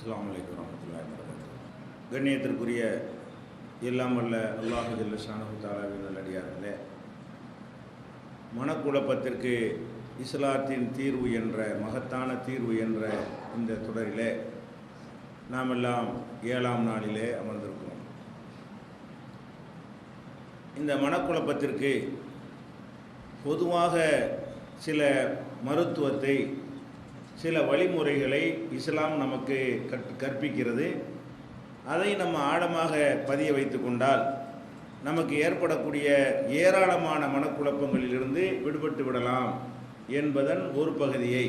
அஸ்ஸலாமு அலைக்கும் வரஹ்மத்துல்லாஹி வபரகாத்துஹு. கண்ணியத்திற்குரிய எல்லாம் வல்ல அல்லாஹ் ஜல்ல ஷானஹு தஆலாவின் நல்லடியார்களே, மனக்குழப்பத்திற்கு இஸ்லாத்தின் தீர்வு என்ற மகத்தான தீர்வு என்ற இந்த தொடரிலே நாம் எல்லாம் 7ஆம் நாளிலே அமர்ந்திருக்கிறோம். இந்த மனக்குழப்பத்திற்கு பொதுவாக சில மருத்துவத்தை, சில வழிமுறைகளை இஸ்லாம் நமக்கு கற்பிக்கிறது. அதை நம்ம ஆழமாக பதிய வைத்து கொண்டால் நமக்கு ஏற்படக்கூடிய ஏராளமான மனக்குழப்பங்களிலிருந்து விடுபட்டு விடலாம் என்பதன் ஒரு பகுதியை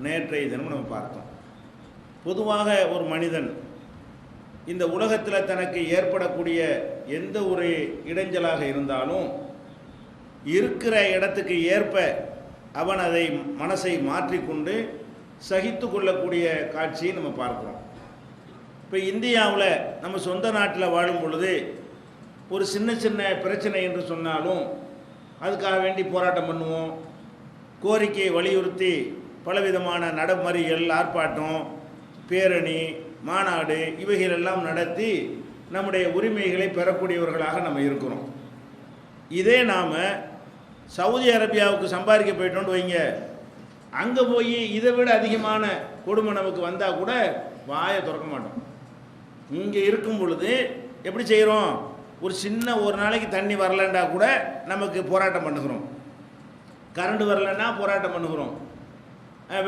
நேற்றைய தினம் நம்ம பார்த்தோம். பொதுவாக ஒரு மனிதன் இந்த உலகத்தில் தனக்கு ஏற்படக்கூடிய எந்த ஒரு இடைஞ்சலாக இருந்தாலும் இருக்கிற இடத்துக்கு ஏற்ப அவன் அதை மனசை மாற்றிக்கொண்டு சகித்து கொள்ளக்கூடிய காட்சியை நம்ம பார்க்குறோம். இப்போ இந்தியாவில் நம்ம சொந்த நாட்டில் வாழும் பொழுது ஒரு சின்ன சின்ன பிரச்சனை என்று சொன்னாலும் அதுக்காக வேண்டி போராட்டம் பண்ணுவோம், கோரிக்கையை வலியுறுத்தி பலவிதமான நடைமுறைகள், ஆர்ப்பாட்டம், பேரணி, மாநாடு இவைகளெல்லாம் நடத்தி நம்முடைய உரிமைகளை பெறக்கூடியவர்களாக நம்ம இருக்கிறோம். இதே நாம் சவுதி அரேபியாவுக்கு சம்பாதிக்க போயிட்டோன்னு வைங்க, அங்கே போய் இதை விட அதிகமான கொடுமை நமக்கு வந்தால் கூட வாயை திறக்க மாட்டோம். இங்கே இருக்கும் பொழுது எப்படி செய்கிறோம்? ஒரு நாளைக்கு தண்ணி வரலன்னா கூட நமக்கு போராட்டம் பண்ணுகிறோம், கரண்ட் வரலன்னா போராட்டம் பண்ணுகிறோம்,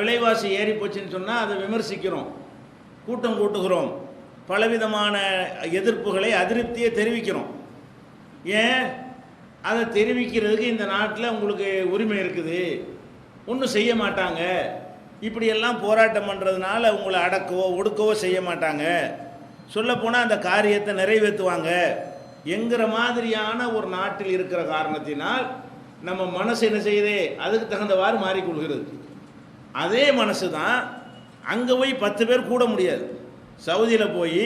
விலைவாசி ஏறி போச்சுன்னு சொன்னால் அதை விமர்சிக்கிறோம், கூட்டம் கூட்டுகிறோம், பலவிதமான எதிர்ப்புகளை, அதிருப்தியை தெரிவிக்கிறோம். ஏன்? அதை தெரிவிக்கிறதுக்கு இந்த நாட்டில் உங்களுக்கு உரிமை இருக்குது, ஒன்றும் செய்ய மாட்டாங்க, இப்படியெல்லாம் போராட்டம் பண்ணுறதுனால உங்களை அடக்கவோ ஒடுக்கவோ செய்ய மாட்டாங்க, சொல்லப்போனால் அந்த காரியத்தை நிறைவேற்றுவாங்க என்கிற மாதிரியான ஒரு நாட்டில் இருக்கிற காரணத்தினால் நம்ம மனசு என்ன செய்யுது? அதுக்கு தகுந்தவாறு மாறிக்கொள்கிறது. அதே மனசு தான் அங்கே போய் 10 பேர் கூட முடியாது. சவுதியில் போய்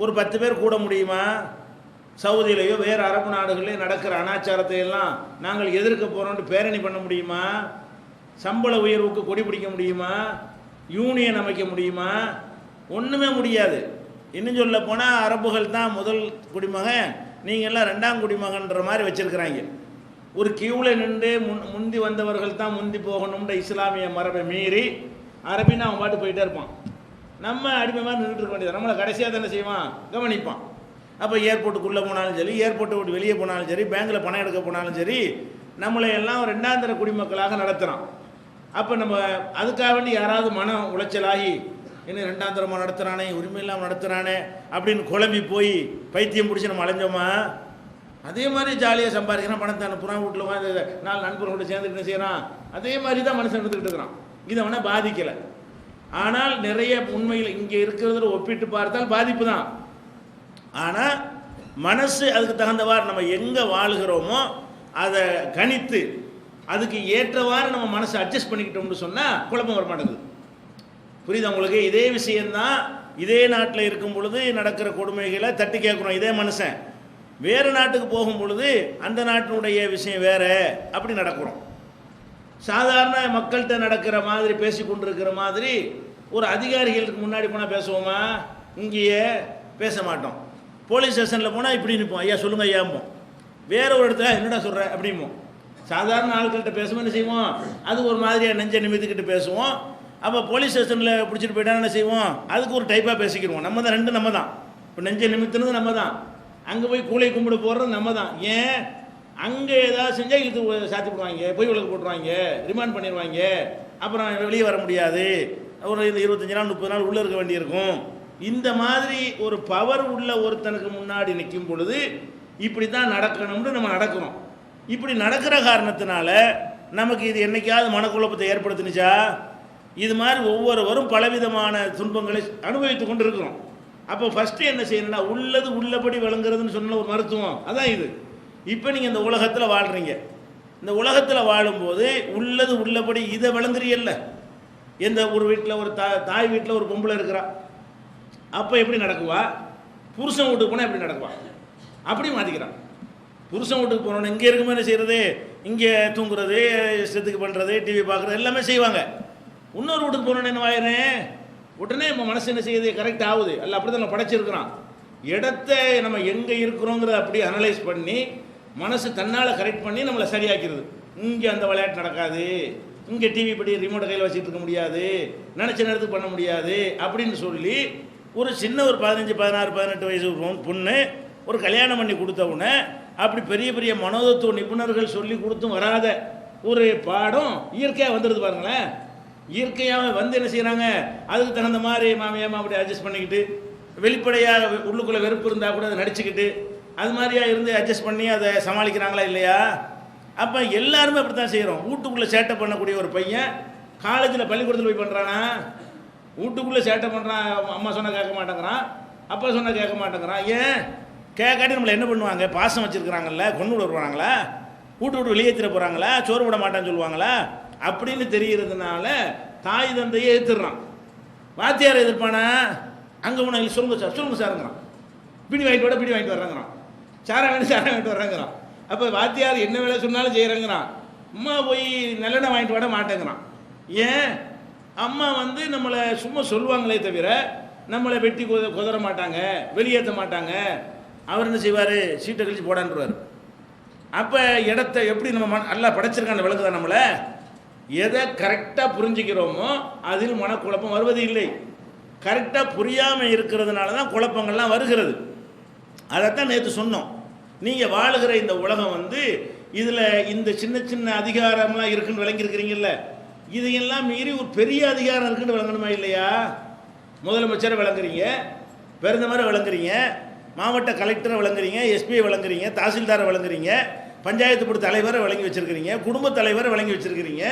ஒரு 10 பேர் கூட முடியுமா? சவுதியிலையோ வேறு அரபு நாடுகளில் நடக்கிற அனாச்சாரத்தை எல்லாம் நாங்கள் எதிர்க்க போகிறோம்னு பேரணி பண்ண முடியுமா? சம்பள உயர்வுக்கு கொடி பிடிக்க முடியுமா? யூனியன் அமைக்க முடியுமா? ஒன்றுமே முடியாது. இன்னும் சொல்ல போனால் அரபுகள் தான் முதல் குடிமகன், நீங்கள் எல்லாம் 2ஆம் குடிமகன்ற மாதிரி வச்சுருக்கிறாங்க. ஒரு கியூவில் நின்று முந்தி வந்தவர்கள் தான் முந்தி போகணுன்ற இஸ்லாமிய மரபை மீறி அரபின்னா அவன் பாட்டு போயிட்டே இருப்பான். நம்ம அடிமை மாதிரி நின்றுட்டு இருக்க வேண்டியது. நம்மளை கடைசியாக தானே செய்வான், கவனிப்பான். அப்போ ஏர்போர்ட்டுக்குள்ளே போனாலும் சரி, ஏர்போர்ட்டை விட்டு வெளியே போனாலும் சரி, பேங்கில் பணம் எடுக்க போனாலும் சரி, நம்மளை எல்லாம் 2ஆம் தர குடிமக்களாக நடத்துகிறான். அப்போ நம்ம அதுக்காக வேண்டி யாராவது மன உளைச்சலாகி இன்னும் 2ஆம் தரமாக நடத்துகிறானே, உரிமை இல்லாமல் நடத்துகிறானே அப்படின்னு குழம்பி போய் பைத்தியம் பிடிச்சி நம்ம அலைஞ்சோமா? அதே மாதிரி ஜாலியாக சம்பாதிக்கிறான், பணத்தை அனுப்புகிறான், வீட்டில் உட்காந்து 4 நண்பர்களோட சேர்ந்துட்டு என்ன செய்கிறான்? அதே மாதிரி தான் மனுஷன் எடுத்துக்கிட்டு இருக்கிறான். இதை அவனை பாதிக்கலை. ஆனால் நிறைய உண்மையில் இங்கே இருக்கிறதுல ஒப்பிட்டு பார்த்தால் பாதிப்பு தான். ஆனால் மனசு அதுக்கு தகுந்தவாறு நம்ம எங்கே வாழுகிறோமோ அதை கணித்து அதுக்கு ஏற்றவாறு நம்ம மனசை அட்ஜஸ்ட் பண்ணிக்கிட்டோம்னு சொன்னால் குழப்பம் வர மாட்டேங்குது. புரியுதா உங்களுக்கு? இதே விஷயந்தான் இதே நாட்டில் இருக்கும் பொழுது நடக்கிற கொடுமைகளை தட்டி கேட்குறோம். இதே மனுஷன் வேறு நாட்டுக்கு போகும் பொழுது அந்த நாட்டினுடைய விஷயம் வேறு, அப்படி நடக்கிறோம். சாதாரண மக்கள்கிட்ட நடக்கிற மாதிரி பேசி கொண்டிருக்கிற மாதிரி ஒரு அதிகாரிகளுக்கு முன்னாடி போனால் பேசுவோமா? இங்கேயே பேச மாட்டோம். போலீஸ் ஸ்டேஷனில் போனால் இப்படி நிற்போம், ஐயா சொல்லுங்க ஐயாம்போம். வேற ஒரு இடத்துல என்னடா சொல்கிற அப்படிம்போம். சாதாரண ஆட்கள்கிட்ட பேசுவோம், என்ன செய்வோம்? அது ஒரு மாதிரியாக நெஞ்சை நிமித்திக்கிட்டு பேசுவோம். அப்போ போலீஸ் ஸ்டேஷனில் பிடிச்சிட்டு போயிட்டா என்ன செய்வோம்? அதுக்கு ஒரு டைப்பாக பேசிக்கிடுவோம். நம்ம தான், ரெண்டு நம்ம தான். இப்போ நெஞ்சை நிமித்தினது நம்ம தான், அங்கே போய் கூளை கும்பிட போடுறது நம்ம தான். ஏன்? அங்கே ஏதாவது செஞ்சால் இது சாத்தி போடுவாங்க, பொய் வழக்கு போட்டுருவாங்க, ரிமாண்ட் பண்ணிடுவாங்க, அப்புறம் வெளியே வர முடியாது, ஒரு 25 நாள் 30 நாள் உள்ளே இருக்க வேண்டியிருக்கும். இந்த மாதிரி ஒரு பவர் உள்ள ஒருத்தனுக்கு முன்னாடி நிற்கும் பொழுது இப்படி தான் நடக்கணும்னு நம்ம நடக்கிறோம். இப்படி நடக்கிற காரணத்தினால நமக்கு இது என்னைக்காவது மனக்குழப்பத்தை ஏற்படுத்தினுச்சா? இது மாதிரி ஒவ்வொருவரும் பலவிதமான துன்பங்களை அனுபவித்து கொண்டு இருக்கிறோம். அப்போ ஃபஸ்ட்டு என்ன செய்யணும்னா, உள்ளது உள்ளபடி விளங்குறதுன்னு சொன்ன ஒரு மருத்துவம் அதான் இது. இப்போ நீங்கள் இந்த உலகத்தில் வாழ்கிறீங்க. இந்த உலகத்தில் வாழும்போது உள்ளது உள்ளபடி இதை விளங்குறீல்ல. எந்த ஒரு வீட்டில் ஒரு தாய் வீட்டில் ஒரு பொம்பளை இருக்கிறா, அப்போ எப்படி நடக்குவா? புருஷன் வீட்டுக்கு போனால் எப்படி நடக்குவா? அப்படி மாற்றிக்கிறான். புருஷன் வீட்டுக்கு போனோன்னு இங்கே இருக்குமே என்ன செய்கிறது? இங்கே தூங்குறது, இஷ்டத்துக்கு பண்ணுறது, டிவி பார்க்குறது எல்லாமே செய்வாங்க. இன்னொரு வீட்டுக்கு போனோன்னு என்ன ஆயிரும்? உடனே நம்ம மனசு என்ன செய்யுது, கரெக்ட் ஆகுது. அல்ல அப்படி தான் நம்ம படைச்சிருக்கிறான். இடத்த நம்ம எங்கே இருக்கிறோங்கிறத அப்படியே அனலைஸ் பண்ணி மனசு தன்னால் கரெக்ட் பண்ணி நம்மளை சரியாக்கிறது. இங்கே அந்த விளையாட்டு நடக்காது, இங்கே டிவி படி ரிமோட்டை கையில் வச்சுட்டு இருக்க முடியாது, நினச்ச நேரத்துக்கு பண்ண முடியாது அப்படின்னு சொல்லி ஒரு சின்ன ஒரு 15, 16, 18 வயசு பொண்ணு ஒரு கல்யாணம் பண்ணி கொடுத்த உடனே அப்படி பெரிய பெரிய மனோதத்துவ நிபுணர்கள் சொல்லி கொடுத்தும் வராத ஒரு பாடம் இயற்கையாக வந்துடுது பாருங்களேன். இயற்கையாக வந்து என்ன செய்கிறாங்க, அதுக்கு தகுந்த மாதிரி மாமியாமா அப்படி அட்ஜஸ்ட் பண்ணிக்கிட்டு, வெளிப்படையாக உள்ளுக்குள்ளே வெறுப்பு இருந்தால் கூட அதை நடிச்சுக்கிட்டு அது மாதிரியா இருந்து அட்ஜஸ்ட் பண்ணி அதை சமாளிக்கிறாங்களா இல்லையா? அப்போ எல்லாருமே அப்படி தான் செய்கிறோம். வீட்டுக்குள்ளே சேட்டை பண்ணக்கூடிய ஒரு பையன் காலேஜில் பள்ளிக்கூடத்தில் போய் பண்ணுறானா? வீட்டுக்குள்ளே சேட்டை பண்ணுறான், அம்மா சொன்னால் கேட்க மாட்டேங்கிறான், அப்பா சொன்னால் கேட்க மாட்டேங்கிறான். ஏன் கேட்காட்டி நம்மளை என்ன பண்ணுவாங்க, பாசம் வச்சுருக்கிறாங்கல்ல, கொண்டு விட வருவாங்களா, விட்டு வெளியேற்றிட போகிறாங்களா, சோறு விட மாட்டான்னு சொல்லுவாங்களா அப்படின்னு தெரிகிறதுனால தாய் தந்தையை எதிர்த்துறான். வாத்தியார் எதிர்ப்பானா? அங்கே உனக்கு சொல்லுங்க சாருங்கிறான். பிடி வாங்கிட்டு வர்றாங்கிறான். சாரை வாங்கிட்டு வர்றாங்கிறான். அப்போ வாத்தியார் என்ன வேலை சொன்னாலும் செய்கிறேங்கிறான். அம்மா போய் நல்லெண்ணெய் வாங்கிட்டு வர மாட்டேங்கிறான். ஏன்? அம்மா வந்து நம்மளை சும்மா சொல்லுவாங்களே தவிர நம்மளை வெட்டி குதற மாட்டாங்க, வெளியேற்ற மாட்டாங்க. அவர் என்ன செய்வார், சீட்டை கழிச்சு போடான்றார். அப்போ இடத்த எப்படி நம்ம நல்லா படைச்சிருக்கான விளக்குதான். நம்மளை எதை கரெக்டாக புரிஞ்சுக்கிறோமோ அதில் மனக்குழப்பம் வருவது இல்லை. கரெக்டாக புரியாமல் இருக்கிறதுனால தான் குழப்பங்கள்லாம் வருகிறது. அதைத்தான் நேற்று சொன்னோம். நீங்கள் வாழுகிற இந்த உலகம் வந்து இதில் இந்த சின்ன சின்ன அதிகாரம்லாம் இருக்குன்னு விளங்கியிருக்கிறீங்கல்ல, இதையெல்லாம் மீறி ஒரு பெரிய அதிகாரம் இருக்குன்னு விளங்கணுமா இல்லையா? முதலமைச்சரை விளங்குறீங்க, பிரதமரை விளங்குறீங்க, மாவட்ட கலெக்டரை விளங்குறீங்க, எஸ்பியை விளங்குறீங்க, தாசில்தாரை விளங்குறீங்க, பஞ்சாயத்து போர்டு தலைவரை விளங்கி வச்சுருக்கிறீங்க, குடும்ப தலைவரை விளங்கி வச்சுருக்கிறீங்க.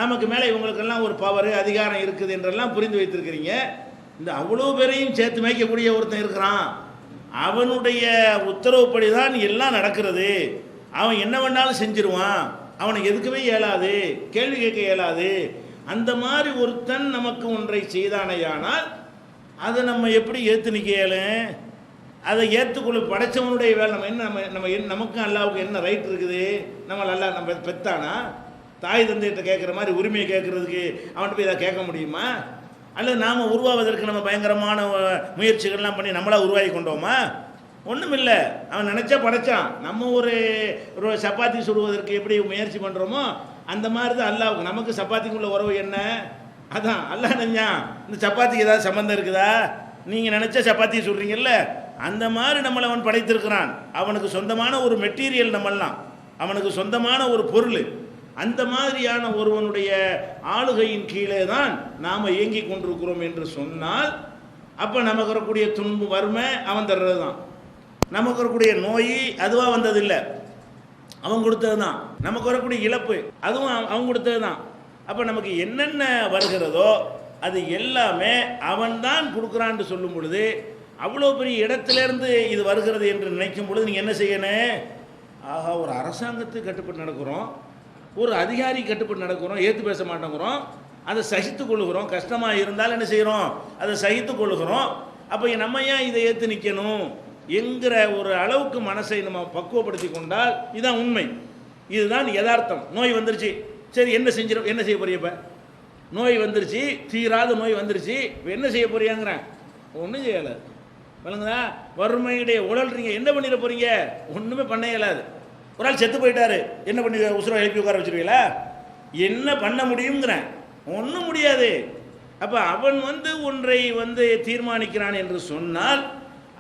நமக்கு மேலே இவங்களுக்கெல்லாம் ஒரு பவர் அதிகாரம் இருக்குது என்றெல்லாம் புரிந்து வைத்திருக்கிறீங்க. இந்த அவ்வளோ பேரையும் சேர்த்து மேய்க்கக்கூடிய ஒருத்தன் இருக்கிறான். அவனுடைய உத்தரவுப்படி தான் எல்லாம் நடக்கிறது. அவன் என்ன வேணாலும் செஞ்சிருவான், அவனுக்கு எதுக்குமே இயலாது, கேள்வி கேட்க இயலாது. அந்த மாதிரி ஒருத்தன் நமக்கு ஒன்றை செய்தானையானால் அதை நம்ம எப்படி ஏற்று நிற்க இயலும்? அதை ஏற்றுக்கொள்ள படைச்சவனுடைய வேலை. நம்ம என்ன நம்ம நமக்கும் அல்லாவுக்கு என்ன ரைட் இருக்குது? நம்ம பெத்தானா? தாய் தந்தையிட்ட கேட்குற மாதிரி உரிமையை கேட்குறதுக்கு அவன்கிட்ட போய் இதை கேட்க முடியுமா? அல்லது நாம் உருவாவதற்கு நம்ம பயங்கரமான முயற்சிகள்லாம் பண்ணி நம்மளாக உருவாகி கொண்டோமா? ஒன்றும் இல்லை. அவன் நினச்சா படைச்சான். நம்ம ஒரு சப்பாத்தி சுடுவதற்கு எப்படி முயற்சி பண்ணுறோமோ அந்த மாதிரி தான் அல்லாவுக்கு நமக்கு சப்பாத்திக்குள்ள உறவு என்ன? அதான் அல்லாஹ் நினைஞ்சா இந்த சப்பாத்திக்கு ஏதாவது சம்மந்தம் இருக்குதா? நீங்கள் நினச்சா சப்பாத்தியை சுடுறீங்கல்ல, அந்த மாதிரி நம்மளை அவன் படைத்திருக்கிறான். அவனுக்கு சொந்தமான ஒரு மெட்டீரியல் நம்மெல்லாம், அவனுக்கு சொந்தமான ஒரு பொருள். அந்த மாதிரியான ஒருவனுடைய ஆளுகையின் கீழே தான் நாம் இயங்கி கொண்டிருக்கிறோம் என்று சொன்னால், அப்போ நமக்கு வரக்கூடிய துன்பு வறுமை அவன் தர்றது தான். நமக்கு வரக்கூடிய நோய் அதுவாக வந்ததில்லை, அவன் கொடுத்தது தான். நமக்கு வரக்கூடிய இழப்பு அதுவும் அவன் கொடுத்தது தான். அப்போ நமக்கு என்னென்ன வருகிறதோ அது எல்லாமே அவன்தான் கொடுக்குறான்னு சொல்லும் பொழுது, அவ்வளோ பெரிய இடத்துலேருந்து இது வருகிறது என்று நினைக்கும் பொழுது நீங்கள் என்ன செய்யணும்? ஆஹா, ஒரு அரசாங்கத்துக்கு கட்டுப்பட்டு நடக்கிறோம், ஒரு அதிகாரி கட்டுப்பட்டு நடக்கிறோம், ஏற்று பேச மாட்டேங்கிறோம், அதை சகித்து கொள்ளுகிறோம். கஷ்டமாக இருந்தாலும் என்ன செய்கிறோம்? அதை சகித்து கொள்ளுகிறோம். அப்போ நம்ம ஏன் இதை ஏற்று நிற்கணும் என்கிற ஒரு அளவுக்கு மனசை நம்ம பக்குவப்படுத்தி கொண்டால் இதுதான் உண்மை, இதுதான் யதார்த்தம். நோய் வந்துருச்சு, சரி என்ன செய்ய போறியப்ப? நோய் வந்துருச்சு, தீராத நோய் வந்துருச்சு, இப்போ என்ன செய்ய போறியாங்கிறேன்? ஒன்றும் செய்யலை. வழங்குதா? வறுமையுடைய உழல்றீங்க, என்ன பண்ணிட போறீங்க? ஒன்றுமே பண்ண இயலாது. ஒரு ஆள் செத்து போயிட்டாரு, என்ன பண்ணி உசுரை எழுப்பி உட்கார வச்சிருவீங்களா? என்ன பண்ண முடியுங்கிறேன்? ஒன்றும் முடியாது. அப்போ அவன் ஒன்றை தீர்மானிக்கிறான் என்று சொன்னால்,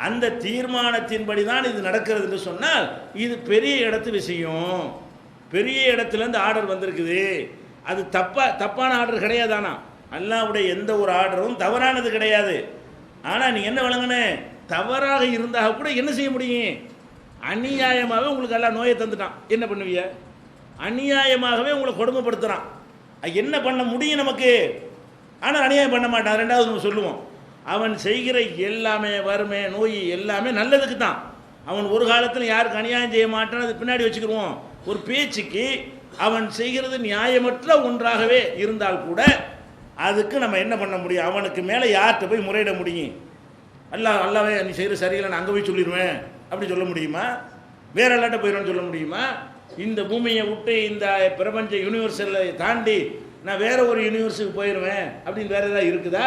அந்த தீர்மானத்தின்படி தான் இது நடக்கிறது என்று சொன்னால், இது பெரிய இடத்து விஷயம். பெரிய இடத்துலேருந்து ஆர்டர் வந்திருக்குது. அது தப்பான ஆர்டர் கிடையாதானா? அல்லாஹ்வுடைய எந்த ஒரு ஆர்டரும் தவறானது கிடையாது. ஆனால் நீ என்ன வழங்கணும்? தவறாக இருந்தால் கூட என்ன செய்ய முடியும்? அநியாயமாகவே உங்களுக்கு எல்லாம் நோயை தந்துட்டான், என்ன பண்ணுவீங்க? அநியாயமாகவே உங்களை கொடுமைப்படுத்துகிறான், என்ன பண்ண முடியும் நமக்கு? ஆனால் அநியாயம் பண்ண மாட்டான். ரெண்டாவது நம்ம சொல்லுவோம், அவன் செய்கிற எல்லாமே வறுமை நோய் எல்லாமே நல்லதுக்கு தான். அவன் ஒரு காலத்தில் யாருக்கு அநியாயம் செய்ய மாட்டான், அது பின்னாடி வச்சுக்கிடுவோம். ஒரு பேச்சுக்கு அவன் செய்கிறது நியாயமற்ற ஒன்றாகவே இருந்தால் கூட அதுக்கு நம்ம என்ன பண்ண முடியும்? அவனுக்கு மேலே யார்கிட்ட போய் முறையிட முடியும்? அல்லாவே நீ செய்கிற சரியில்லை, நான் அங்கே போய் சொல்லிடுவேன் அப்படி சொல்ல முடியுமா? வேற எல்லாட்ட போயிடுவேன்னு சொல்ல முடியுமா? இந்த பூமியை விட்டு இந்த பிரபஞ்ச யூனிவர்சலை தாண்டி நான் வேற ஒரு யூனிவர்ஸுக்கு போயிடுவேன் அப்படின்னு வேற ஏதாவது இருக்குதா?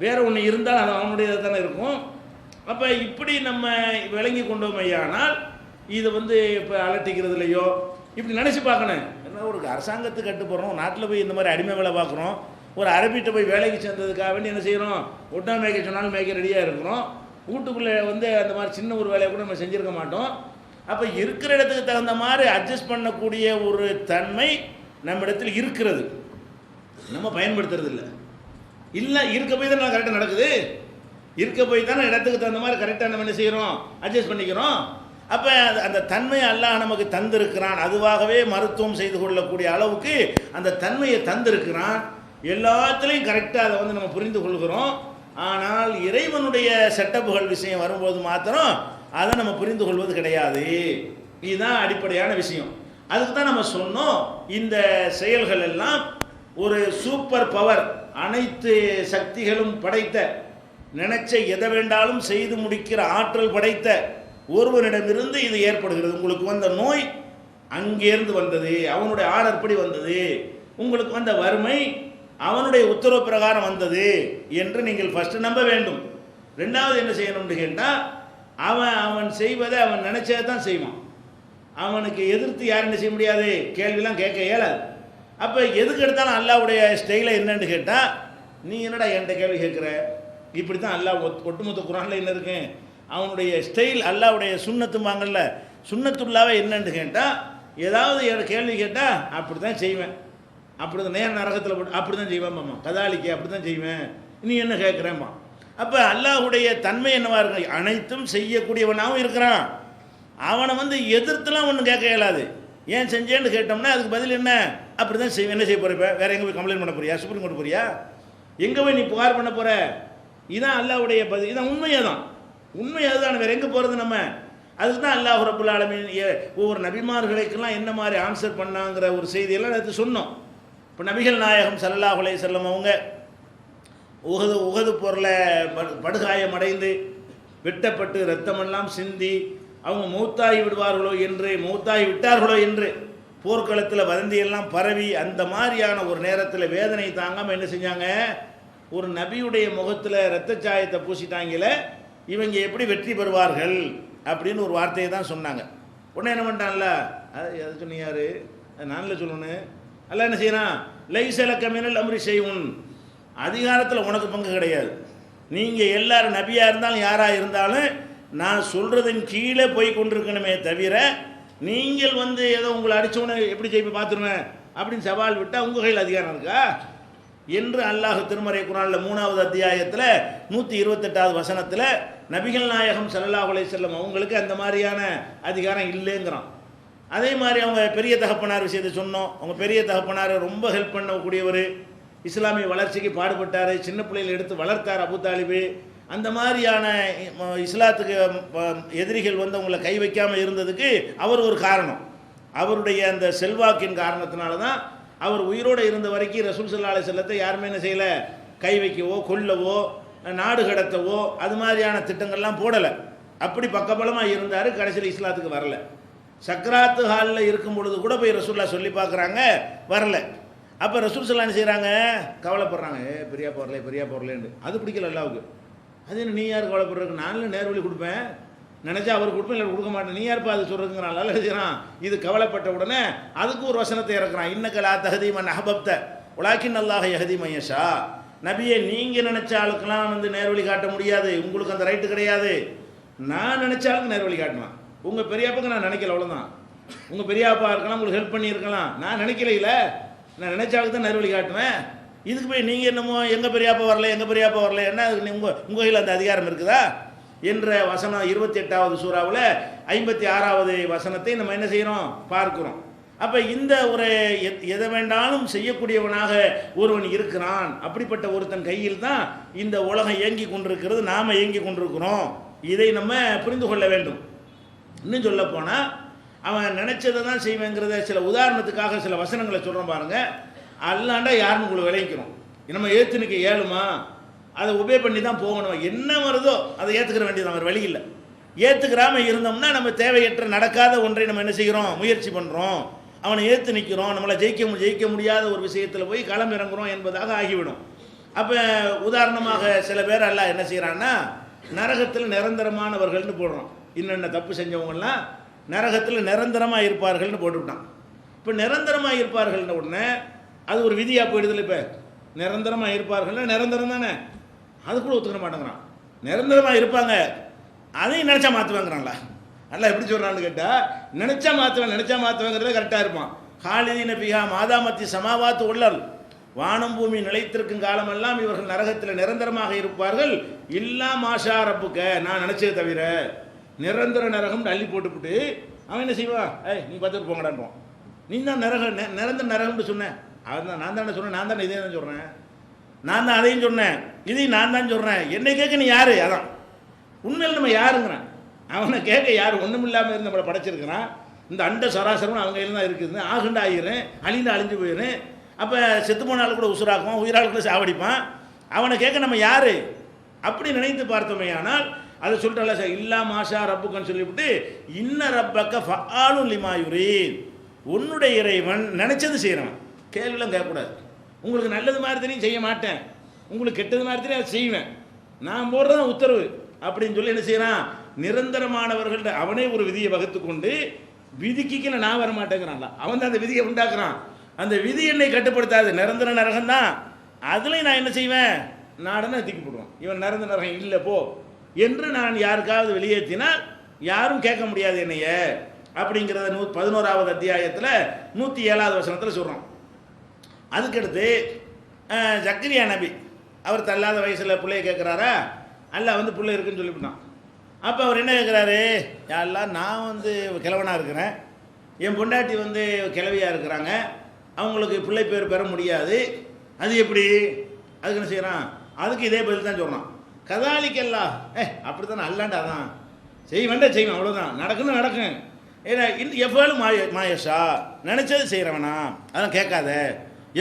வேற ஒன்று இருந்தால் அது அவனுடையது தானே இருக்கும். அப்போ இப்படி நம்ம விளங்கி கொண்டோமையானால் இது இப்போ அலட்டிக்கிறதுலையோ இப்படி நினச்சி பார்க்கணும். என்ன ஒரு அரசாங்கத்துக்கு கட்டுப்படுறோம், நாட்டில் போய் இந்த மாதிரி அடிமை வேலை பார்க்குறோம், ஒரு அரபிட்ட போய் வேலைக்கு சேர்ந்ததுக்காக வேண்டி என்ன செய்கிறோம், ஒட்டா மேய்க்க சொன்னாலும் மேய்க்க ரெடியாக இருக்கிறோம். வீட்டுக்குள்ளே அந்த மாதிரி சின்ன ஒரு வேலையை கூட நம்ம செஞ்சுருக்க மாட்டோம். அப்போ இருக்கிற இடத்துக்கு தகுந்த மாதிரி அட்ஜஸ்ட் பண்ணக்கூடிய ஒரு தன்மை நம்ம இடத்துல இருக்கிறது, நம்ம பயன்படுத்துறது இல்லை. இல்லை இருக்க போய் தான் கரெக்டாக நடக்குது, இருக்க போய் தானே இடத்துக்கு தகுந்த மாதிரி கரெக்டாக நம்ம என்ன செய்கிறோம், அட்ஜஸ்ட் பண்ணிக்கிறோம். அப்போ அந்த தன்மையை அல்லாஹ் நமக்கு தந்திருக்கிறான். அதுவாகவே மருத்துவம் செய்து கொள்ளக்கூடிய அளவுக்கு அந்த தன்மையை தந்திருக்கிறான். எல்லாத்துலேயும் கரெக்டாக அதை நம்ம புரிந்து கொள்கிறோம். ஆனால் இறைவனுடைய செட்டப்புகள் விஷயம் வரும்போது மாத்திரம் அதை நம்ம புரிந்து கொள்வது கிடையாது. இதுதான் அடிப்படையான விஷயம். அதுக்கு தான் நம்ம சொன்னோம், இந்த செயல்கள் எல்லாம் ஒரு சூப்பர் பவர், அனைத்து சக்திகளும் படைத்த, நினைச்ச எதை வேண்டாலும் செய்து முடிக்கிற ஆற்றல் படைத்த ஒருவனிடமிருந்து இது ஏற்படுகிறது. உங்களுக்கு வந்த நோய் அங்கேருந்து வந்தது, அவனுடைய ஆர்டர் படி வந்தது. உங்களுக்கு வந்த வறுமை அவனுடைய உத்தரவு பிரகாரம் வந்தது என்று நீங்கள் ஃபர்ஸ்ட் நம்ப வேண்டும். ரெண்டாவது என்ன செய்யணும்னு கேட்டால், அவன் செய்வதை அவன் நினைச்சதை தான் செய்வான். அவனுக்கு எதிர்த்து யாரும் என்ன செய்ய முடியாது, கேள்விலாம் கேட்க இயலாது. அப்போ எதுக்கு எடுத்தாலும் அல்லாவுடைய ஸ்டைலை என்னன்னு கேட்டால், நீ என்னடா என்கிட்ட கேள்வி கேட்குற, இப்படி தான் அல்லாஹ் ஒட்டுமொத்த குரானில் என்ன இருக்கு, அவனுடைய ஸ்டைல் அல்லாவுடைய சுண்ணத்தும்பாங்கல்ல, சுண்ணத்துள்ளாவே என்னன்னு கேட்டால், ஏதாவது கேள்வி கேட்டால் அப்படி தான் செய்வேன், அப்படி தான் நேர நரகத்தில் போட்டு அப்படி தான் செய்வேன் மாமா, கதாலிக்கு அப்படி தான் செய்வேன், நீ என்ன கேட்குறேம்மா. அப்போ அல்லாஹுடைய தன்மை என்னவா இருக்கு, அனைத்தும் செய்யக்கூடியவனாகவும் இருக்கிறான். அவனை எதிர்த்துலாம் ஒன்றும் கேட்க இயலாது. ஏன் செஞ்சேன்னு கேட்டோம்னா அதுக்கு பதில் என்ன, அப்படி தான் செய்வேன். என்ன செய்ய போகிற, வேறு எங்கே போய் கம்ப்ளைண்ட் பண்ண போறியா, சுப்ரீம் கோர்ட் போறியா, எங்கே போய் நீ புகார் பண்ண போகிற, இதான் அல்லாஹ்வுடைய பதில். இதான் உண்மையாக தான், உண்மை அதுதான். வேறு எங்கே போகிறது நம்ம. அதுக்கு தான் அல்லாஹ் ரப்புல் ஆலமீன் ஒவ்வொரு நபிமார்களுக்கெல்லாம் என்ன மாதிரி ஆன்சர் பண்ணாங்கிற ஒரு செய்தியெல்லாம் நேற்று சொன்னோம். இப்போ நபிகள் நாயகம் ஸல்லல்லாஹு அலைஹி வஸல்லம் அவங்க உகது பொருளை படுகாயம் அடைந்து வெட்டப்பட்டு இரத்தமெல்லாம் சிந்தி அவங்க மௌத்தாகி விட்டார்களோ என்று போர்க்களத்தில் வதந்தியெல்லாம் பரவி அந்த மாதிரியான ஒரு நேரத்தில் வேதனை தாங்காமல் என்ன செஞ்சாங்க, ஒரு நபியுடைய முகத்தில் இரத்தச்சாயத்தை பூசிட்டாங்களே, இவங்க எப்படி வெற்றி பெறுவார்கள் அப்படின்னு ஒரு வார்த்தையை தான் சொன்னாங்க. உடனே என்ன பண்ணிட்டான்ல, அது சொன்னியாரு, நானில் சொல்லணும், அல்ல என்ன செய்யறான், லைஸலக மினல் அம்ரி ஷைஉன், அதிகாரத்தில் உனக்கு பங்கு கிடையாது. நீங்கள் எல்லாரும் நபியாக இருந்தாலும் யாராக இருந்தாலும் நான் சொல்கிறதன் கீழே போய் கொண்டிருக்கணுமே தவிர, நீங்கள் ஏதோ உங்களை அடித்தவனை எப்படி ஜெயிப்பை பார்த்துருவேன் அப்படின்னு சவால் விட்டால் உங்கள் கையில் அதிகாரம் இருக்கா என்று அல்லாஹ் திருமறை குர்ஆனில் 3வது அத்தியாயத்தில் 128வது வசனத்தில் நபிகள் நாயகம் ஸல்லல்லாஹு அலைஹி வஸல்லம் அவங்களுக்கு அந்த மாதிரியான அதிகாரம் இல்லைங்கிறான். அதே மாதிரி அவங்க பெரிய தகப்பனார் விஷயத்தை சொன்னோம். அவங்க பெரிய தகப்பனார் ரொம்ப ஹெல்ப் பண்ணக்கூடியவர், இஸ்லாமிய வளர்ச்சிக்கு பாடுபட்டார், சின்ன பிள்ளைகள் எடுத்து வளர்த்தார் அபூ தாலிபு. அந்த மாதிரியான இஸ்லாத்துக்கு எதிரிகள் அவங்கள கை வைக்காமல் இருந்ததுக்கு அவர் ஒரு காரணம். அவருடைய அந்த செல்வாக்கின் காரணத்தினால தான் அவர் உயிரோடு இருந்த வரைக்கும் ரசூல் ஸல்லல்லாஹு அலைஹி வஸல்லத்தை யாருமே என்ன செய்யலை, கை வைக்கவோ கொல்லவோ நாடு கடத்தவோ அது மாதிரியான திட்டங்கள்லாம் போடலை. அப்படி பக்கபலமாக இருந்தார். கடைசியில் இஸ்லாத்துக்கு வரல. சக்ராத்து ஹாலில் இருக்கும் பொழுது கூட போய் ரசூல்லா சொல்லி பார்க்குறாங்க, வரல. அப்போ ரசூல் ஸல்லல்லாஹு அலைஹி வஸல்லம் செய்கிறாங்க, கவலைப்படுறாங்க, பெரியா போடலேன்னு. அது பிடிக்கல அல்லாவுக்கு. அது என்ன நீ யார் கவலைப்படுறதுக்கு, நானும் நேர்வழி கொடுப்பேன், நினச்சா அவர் கொடுப்பேன், இல்லை கொடுக்க மாட்டேன், நீ யாருப்பா அது சொல்கிறதுங்கிறான். நல்லா செய்கிறான். இது கவலைப்பட்ட உடனே அதுக்கு ஒரு வசனத்தை இறக்குறான், இன்னக லா தஹ்தி மன் அஹ்பப்த வலாக்கின் அல்லாஹ் யஹ்தி மன் யஷா. நபியை நீங்கள் நினச்ச ஆளுக்கெல்லாம் நேர்வழி காட்ட முடியாது, உங்களுக்கு அந்த ரைட்டு கிடையாது. நான் நினச்ச ஆளுக்கு நேர்வழி காட்டலாம். உங்கள் பெரியாப்பாக்கு நான் நினைக்கல, அவ்வளோதான். உங்கள் பெரியாப்பா இருக்கலாம், உங்களுக்கு ஹெல்ப் பண்ணியிருக்கலாம், நான் நினைக்கல, நான் நினைச்சாலுக்கு தான் நேர்வழி காட்டுவேன். இதுக்கு போய் நீங்கள் என்னமோ எங்கள் பெரியாப்பா வரல என்ன உங்கள் கையில் அந்த அதிகாரம் இருக்குதா என்ற வசனம் 28வது சூறாவில் 56வது வசனத்தை நம்ம என்ன செய்கிறோம், பார்க்குறோம். அப்போ இந்த ஒரு எதை வேண்டாலும் செய்யக்கூடியவனாக ஒருவன் இருக்கிறான். அப்படிப்பட்ட ஒருத்தன் கையில் தான் இந்த உலகம் இயங்கி கொண்டிருக்கிறது, நாம் இயங்கி கொண்டிருக்கிறோம். இதை நம்ம புரிந்து கொள்ள வேண்டும். இன்னும் சொல்ல போனால் அவன் நினைச்சதை தான் செய்வேங்கிறத சில உதாரணத்துக்காக சில வசனங்களை சொல்கிறோம் பாருங்க. அல்லாண்டா யாருன்னு உங்களுக்கு விளைவிக்கிறோம், நம்ம ஏற்றுனுக்கு ஏழுமா, அதை உபே பண்ணி தான் போகணும். என்ன வருதோ அதை ஏற்றுக்கிற வேண்டியது அவர் வழி இல்லை. ஏற்றுக்கிறாமல் இருந்தோம்னா நம்ம தேவையற்ற நடக்காத ஒன்றை நம்ம என்ன செய்கிறோம், முயற்சி பண்ணுறோம், அவனை ஏற்று நிற்கிறோம், நம்மளை ஜெயிக்க முடியாத ஒரு விஷயத்தில் போய் களம் இறங்குறோம் என்பதாக ஆகிவிடும். அப்போ உதாரணமாக சில பேர் எல்லாம் என்ன செய்கிறான்னா நரகத்தில் நிரந்தரமானவர்கள்னு போடுறோம். இன்னென்ன தப்பு செஞ்சவங்கலாம் நரகத்தில் நிரந்தரமாக இருப்பார்கள்னு போட்டுவிட்டான். இப்போ நிரந்தரமாக இருப்பார்கள்னு உடனே அது ஒரு விதியாக போயிடுதில்ல. இப்போ நிரந்தரமாக இருப்பார்கள்னா நிரந்தரம் தானே, அது கூட ஒத்துக்க மாட்டேங்கிறான். நிரந்தரமாக இருப்பாங்க அதையும் நினச்சா மாற்றுவாங்கிறாங்களா? நல்லா எப்படி சொல்கிறான்னு கேட்டால் நினச்சா மாற்றுவேங்கிறத கரெக்டாக இருப்பான். ஹாலிதீன பிஹா மாதாமத்தி சமாவாத்து உள்ளல், வானம் பூமி நிலைத்திருக்கும் காலமெல்லாம் இவர்கள் நரகத்தில் நிரந்தரமாக இருப்பார்கள். இல்லா மாஷா ரப்புக்க, நான் நினச்சது தவிர. நிரந்தர நரகம் அள்ளி போட்டுவிட்டு அவன் என்ன செய்வா, நீ பார்த்துட்டு போங்கடான்றான். நீ தான் நிரந்தர நரகம்னு சொன்னேன். அதுதான் நான் தானே சொன்னேன், நான் தானே இதே தான் சொல்கிறேன், நான் தான் அதையும் சொன்னேன், இதையும் நான் தான் சொல்கிறேன். என்னை கேட்க நீ யார்? அதான் உண்மையில் நம்ம யாருங்கிறான். அவனை கேட்க யார்? ஒன்றும் இல்லாமல் இருந்து நம்மளை படைச்சிருக்கிறான். இந்த அண்ட சராசரம் அவங்க கையில் தான் இருக்குது. ஆகுண்டு ஆகிரும், அழிஞ்சு போயிடும். அப்போ செத்து போனாலும் கூட உசுராக்குவான், உயிராளுக்குள்ள சாவடிப்பான். அவனை கேட்க நம்ம யார்? அப்படி நினைத்து பார்த்தோமே. ஆனால் அதை சொல்லிட்டால சார், இல்லா மாஷா ரப்புக்கன்னு சொல்லிவிட்டு இன்ன ரப்பக்க ஃபஆலுன் லிமா யுரீத், உன்னுடைய இறைவன் நினைச்சது செய்கிறவன். கேள்விலாம் கேட்கக்கூடாது. உங்களுக்கு நல்லது மாதிரி தெரியும் செய்ய மாட்டேன், உங்களுக்கு கெட்டது மாதிரி தெரியும் அதை செய்வேன், நான் போடுறதான் உத்தரவு அப்படின்னு சொல்லி என்ன செய்யறான்? நிரந்தரமானவர்கள்ட்ட அவனே ஒரு விதியை வகுத்து கொண்டு விதிக்கு நான் வர மாட்டேங்கிறான்ல, அவன் தான் அந்த விதியை உண்டாக்குறான். அந்த விதி என்னை கட்டுப்படுத்தாது, நிரந்தர நரகம் தான். அதுலேயும் நான் என்ன செய்வேன்? நாடனை தூக்கி போடுவான். இவன் நிரந்தர நரகம் இல்லை போ என்று நான் யாருக்காவது வெளியேற்றினால் யாரும் கேட்க முடியாது என்னைய அப்படிங்கிறத 11வது அத்தியாயத்தில் 107வது வசனத்தில் சொல்கிறோம். அதுக்கடுத்து ஜக்கரியா நபி அவர் தள்ளாத வயசில் பிள்ளைய கேட்குறாரா, அல்ல வந்து பிள்ளை இருக்குன்னு சொல்லிவிட்டான். அப்போ அவர் என்ன கேட்குறாரு, யாரெல்லாம் நான் கிழவனாக இருக்கிறேன், என் பொண்டாட்டி கிழவியாக இருக்கிறாங்க, அவங்களுக்கு பிள்ளை பேர் பெற முடியாது, அது எப்படி? அதுக்கு என்ன செய்கிறான்? அதுக்கு இதே பதில் தான் சொல்கிறான். கதாலிக்கெல்லாம் அப்படி தானே அல்லாண்டா தான் செய்வேன்டா செய்வேன், அவ்வளோதான், நடக்குன்னு நடக்கும். ஏன்னா எவ்வளவு மாயஷா நினச்சது செய்கிறவனா, அதெல்லாம் கேட்காத.